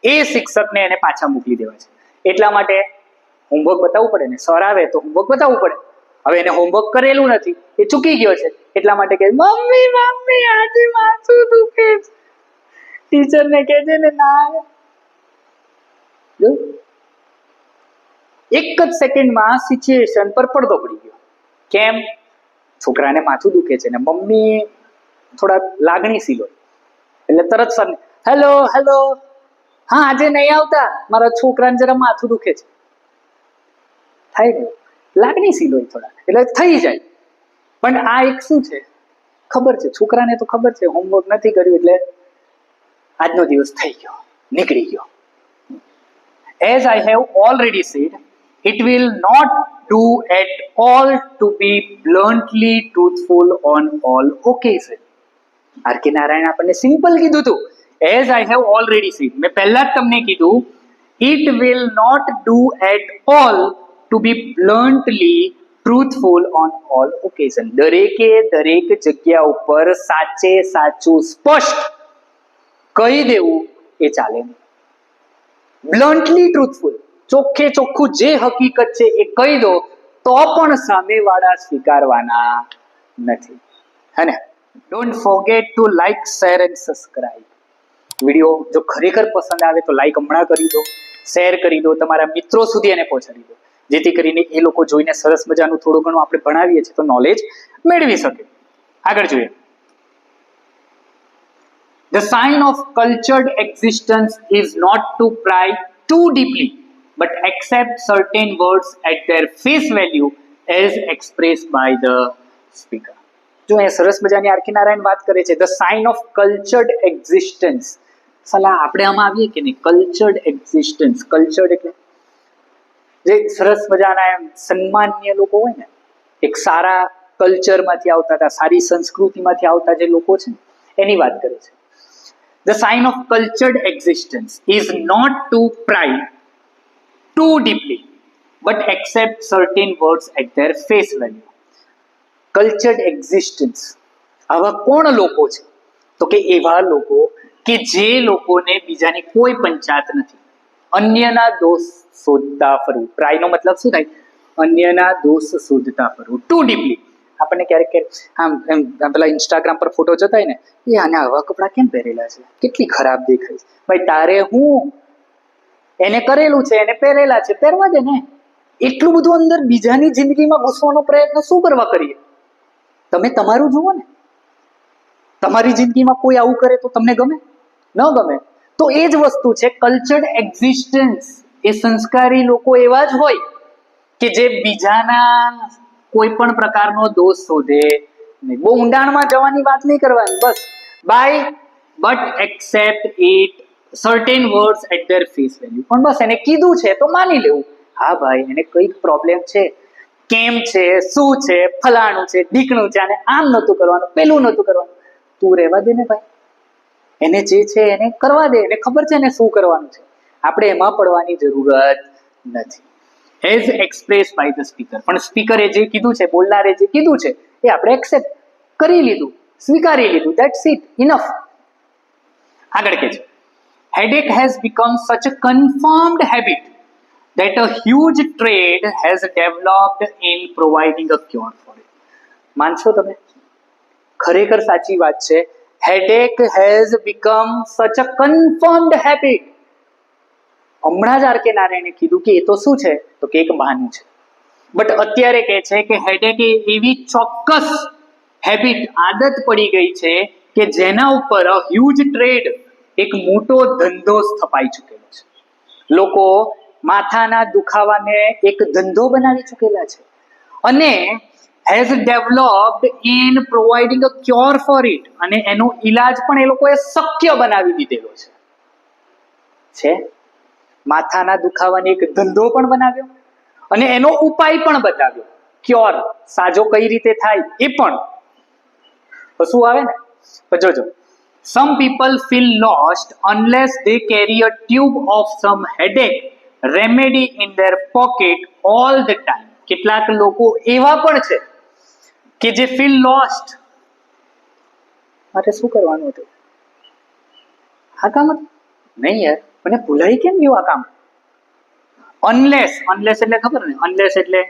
એ શિક્ષકને એને પાછા મોકલી દેવા છે. એટલા માટે હોમવર્ક બતાવવું પડે ને, સર આવે તો હોમવર્ક બતાવવું પડે. હવે એને હોમવર્ક કરેલું નથી, એ ચૂકી ગયો છે, એટલા માટે કહે મમ્મી આજે માથું દુખે છે, ટીચરને કહેજે ને ના આવે. એક જ સેકન્ડમાં સિચ્યુએશન પર પડદો પડી ગયો. કેમ? છોકરાને માથું દુખે છે ને મમ્મી થોડા લાગણીશીલ હોય, એટલે તરત સર હેલો, હા આજે નહીં આવતા, મારા છોકરાને જરા માથું દુખે છે. થાય ને, લાગણીશીલ હોય થોડા, એટલે થઈ જાય. પણ આ એક શું છે, ખબર છે છોકરાને, તો ખબર છે હોમવર્ક નથી કર્યું એટલે આજનો દિવસ થઈ ગયો, નીકળી ગયો. As I have already said, it will not do at all to be bluntly truthful on all occasions. R.K.. Narayan આપણને સિમ્પલ કીધું હતું. As I have already said, મેં પહેલા જ તમને કીધું, it will not do at all to be bluntly truthful on all occasions. દરેક જગ્યા ઉપર સાચે સાચું સ્પષ્ટ કહી દેવું એ ચાલે નહીં. બ્લન્ટલી ટ્રુથફુલ, ચોખ્ખે ચોખ્ખું જે હકીકત છે એ કહી દો તો પણ સામેવાળા સ્વીકારવાના નથી. હે ને? Don't forget to like, share and subscribe. Video જો ખરેખર પસંદ આવે તો લાઈક હમણાં કરી દો, શેર કરી દો, તમારા મિત્રો સુધી એને પહોંચાડી દો, જેથી કરીને એ લોકો જોઈને સરસ મજાનું થોડું ઘણું આપણે ભણાવીએ છીએ તો નોલેજ મેળવી શકે. આગળ જોઈએ. The sign of cultured existence is not to pry too deeply, but accept certain words at their face value as expressed by the speaker. જો એ સરસ મજાની આર.કે. નારાયણ વાત કરે છે, the sign of cultured existence. સલાહ આપણે આમાં આવીએ કે નહીં, કલ્ચર્ડ એક્ઝિસ્ટન્સ. કલ્ચર્ડ એટલે જે સરસ મજાના એમ સન્માનીય લોકો હોય ને, એક સારા કલ્ચરમાંથી આવતા હતા, સારી સંસ્કૃતિમાંથી આવતા જે લોકો છે એની વાત કરે છે. The sign of cultured existence is not to pry too deeply, but accept certain words at their face value. Cultured existence. આવા કોણ લોકો છે? તો કે એવા લોકો કે જે લોકોને બીજાની કોઈ પંચાયત નથી, અન્યના દોષ શોધતા ફરવું. પ્રાયનો મતલબ શું થાય? અન્યના દોષ શોધતા ફરવું. To deeply. આપણને ક્યારેક આમ પેલા ઇન્સ્ટાગ્રામ પર ફોટો જોતા હોય ને, એ આને આવા કપડાં કેમ પહેરેલા છે, કેટલી ખરાબ દેખાય છે. ભાઈ તારે હું, એને કરેલું છે, એને પહેરેલા છે, પહેરવા દે ને. એટલું બધું અંદર બીજાની જિંદગીમાં ઘૂસવાનો પ્રયત્ન શું કરવા કરીએ? તમે તમારું જુઓ ને. તમારી જિંદગીમાં કોઈ આવું કરે તો તમને ગમે? ન ગમે. તો એ જ વસ્તુ છે કલ્ચર્ડ એક્ઝિસ્ટન્સ. એ સંસ્કારી લોકો એવા જ હોય કે જે બીજાના કોઈ પણ પ્રકારનો દોષ શોધે નહીં. બહુ ઊંડાણમાં જવાની વાત નહીં કરવાની, બસ by but accept it certain words at their face value. પણ બસ એને કીધું છે તો માની લેવું, હા ભાઈ એને કંઈક પ્રોબ્લેમ છે, કેમ છે, શું છે, ફલાણું છે, ઢીકણું છે, અને આમ નહોતું કરવાનું, પેલું નહોતું કરવાનું. તું રહેવા દે ને ભાઈ, એને જે છે એને કરવા દે, એને ખબર છે એને શું કરવાનું છે. આપણે એમાં પડવાની જરૂરત નથી. As express by the speaker. પણ સ્પીકરે જે કીધું છે, બોલનારે જે કીધું છે એ આપણે એક્સેપ્ટ કરી લીધું, સ્વીકારી લીધું. That's it, enough. આગળ કે છે, headache has become such a confirmed habit that a huge trade has developed in providing a cure for it. માનશો તમે? ખરેખર સાચી વાત છે. headache has become such a confirmed habit. હમણાં જ આર.કે. નારાયણે કીધું કે એ તો શું છે, તો કે એક બહાનું છે. બટ અત્યારે કહે છે કે હેડેક એ એવી ચોક્કસ હેબિટ, આદત પડી ગઈ છે કે જેના ઉપર હ્યુજ ટ્રેડ, એક મોટો ધંધો સ્થપાઈ ચૂકેલો છે. લોકો માથાના દુખાવાને એક ધંધો બનાવી ચૂકેલા છે અને has developed in providing a cure four it, અને એનો ઈલાજ પણ એ લોકોએ શક્ય બનાવી દીધેલો છે. માથાના દુખાવાનો એક ધંધો પણ બનાવ્યો અને એનો ઉપાય પણ બતાવ્યો. ક્યોર, સાજો કઈ રીતે થાય એ પણ. તો શું આવે ને, તો જોજો. Some people feel lost unless they carry a tube of some headache remedy in their pocket all the time. કેટલાક લોકો એવા પણ છે કે જે feel lost. મારે શું કરવાનું હતું? આ કામ હતું? નહીં યાર, મને ભૂલાઈ કેમ ગયું આ કામ? unless એટલે ખબર ને, unless એટલે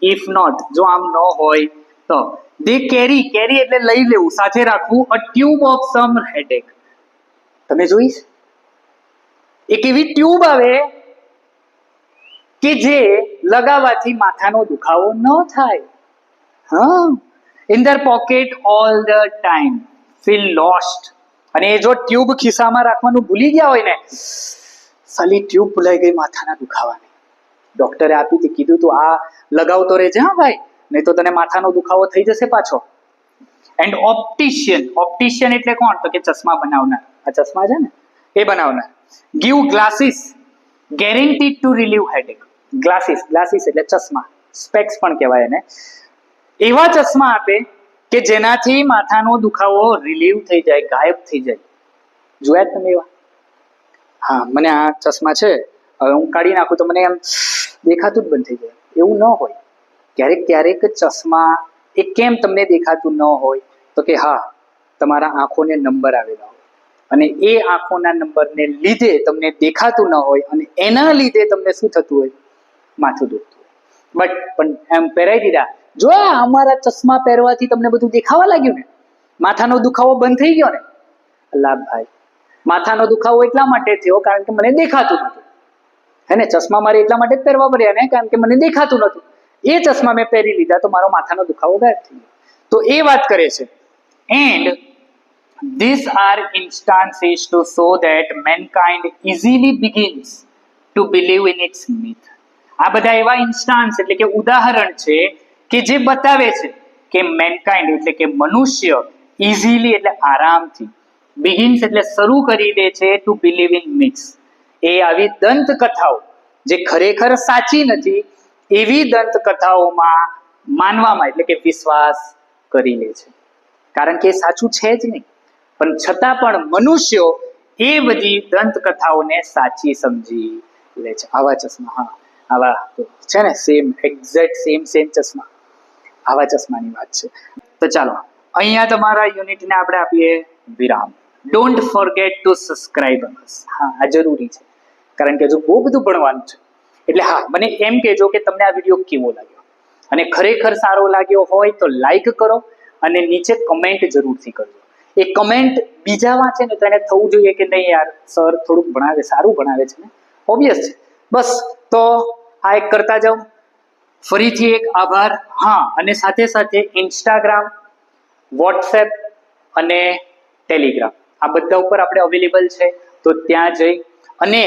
if not, જો આમ ન હોય તો. they carry એટલે લઈ લેવું, સાથે રાખવું, a tube of some headache. તમે જોઈશ એક એવી ટ્યુબ આવે કે જે લગાવવાથી માથાનો દુખાવો ન થાય. હા, in their pocket all the time, feel lost. અને એ જો ટ્યુબ ખિસ્સામાં રાખવાનું ભૂલી ગયા હોય ને, સાલી ટ્યુબ ભૂલાઈ ગઈ માથાના દુખાવાની, ડોક્ટરે આપી હતી, કીધું તું આ લગાવતો રહેજે હા ભાઈ, નહીં તો તને માથાનો દુખાવો થઈ જશે પાછો. એન્ડ ઓપ્ટિશિયન એટલે કોણ? તો કે ચશ્મા બનાવનાર. આ ચશ્મા છે ને એ બનાવનાર. Give glasses guaranteed two relieve headache. Glasses એટલે ચશ્મા, સ્પેક્સ પણ કહેવાય એને. એવા ચશ્મા આપે કે જેનાથી માથાનો દુખાવો રિલીવ થઈ જાય, ગાયબ થઈ જાય. જોયા તમે એવા? હા, મને આ ચશ્મા છે, હવે હું કાઢી નાખું તો મને એમ દેખાતું જ બંધ થઈ જાય. એવું ન હોય. ક્યારેક ચશ્મા એ કેમ તમને દેખાતું ન હોય? તો કે હા, તમારા આંખોને નંબર આવેલા હોય અને એ આંખોના નંબરને લીધે તમને દેખાતું ન હોય અને એના લીધે તમને શું થતું હોય? માથું દુખતું હોય. પણ એમ પહેરાઈ દીધા, જો અમારા ચશ્મા પહેરવાથી તમને બધું દેખાવા લાગ્યું ને, માથાનો દુખાવો બંધ થઈ ગયો ને. લાભ ભાઈ, માથાનો દુખાવો એટલા માટે થયો કારણ કે મને દેખાતું નતું. હે ને, ચશ્મા મારે એટલા માટે જ પહેરવા પડ્યા ને, કારણ કે મને દેખાતું નતું. એ ચશ્મા મેં પહેરી લીધા તો મારો માથાનો દુખાવો ગાયબ થઈ ગયો. તો એ વાત કરે છે. And these are instances to show that mankind easily begins to believe in its myth. આ બધા એવા ઇન્સ્ટાન્સ એટલે કે ઉદાહરણ છે કે જે બતાવે છે કે મેનકાઇન્ડ એટલે કે મનુષ્ય ઇઝીલી એટલે આરામથી, બિગિન્સ એટલે શરૂ કરી દે છે ટુ બિલીવ ઇન મિથ્સ. એ આવી દંતકથાઓ જે ખરેખર સાચી નથી એવી દંતકથાઓમાં માનવામાં એટલે કે વિશ્વાસ કરી લે છે, કારણ કે એ સાચું છે જ નહીં. પણ છતાં પણ મનુષ્યો એ બધી દંતકથાઓને સાચી સમજી લે છે. આવા ચશ્મા, હા આવા છે ને, એક્ઝેક્ટ સેમ ચશ્મા, આવા ચશ્માની વાત છે. તો ચાલો અહીંયા તમારા યુનિટને આપણે આપીએ વિરામ. ડોન્ટ ફોરગેટ ટુ સબસ્ક્રાઇબ અસ. હા, આ જરૂરી છે કારણ કે હજુ બહુ બધું ભણવાનું છે. એટલે હા, મને એમ કહેજો કે તમને આ વિડીયો કેવો લાગ્યો, અને ખરેખર સારો લાગ્યો હોય તો લાઈક કરો અને નીચે કમેન્ટ જરૂરથી કરજો. એ કમેન્ટ બીજા વાંચે ને તો એને થવું જોઈએ કે નહીં યાર, સર થોડુંક ભણાવે, સારું ભણાવે છે ને, ઓબ્વિયસ છે. બસ તો આ એક કરતા જાઉં. ફરીથી એક આભાર. હા, અને સાથે સાથે ઇન્સ્ટાગ્રામ, વોટ્સએપ અને ટેલિગ્રામ આ બધા ઉપર આપણે અવેલેબલ છે, તો ત્યાં જઈ અને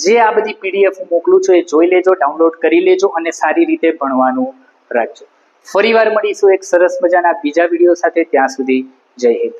જે આ બધી પીડીએફ હું મોકલું છું એ જોઈ લેજો, ડાઉનલોડ કરી લેજો અને સારી રીતે ભણવાનું રાખજો. ફરીવાર મળીશું એક સરસ મજાના બીજા વિડીયો સાથે. ત્યાં સુધી જય હિન્દ.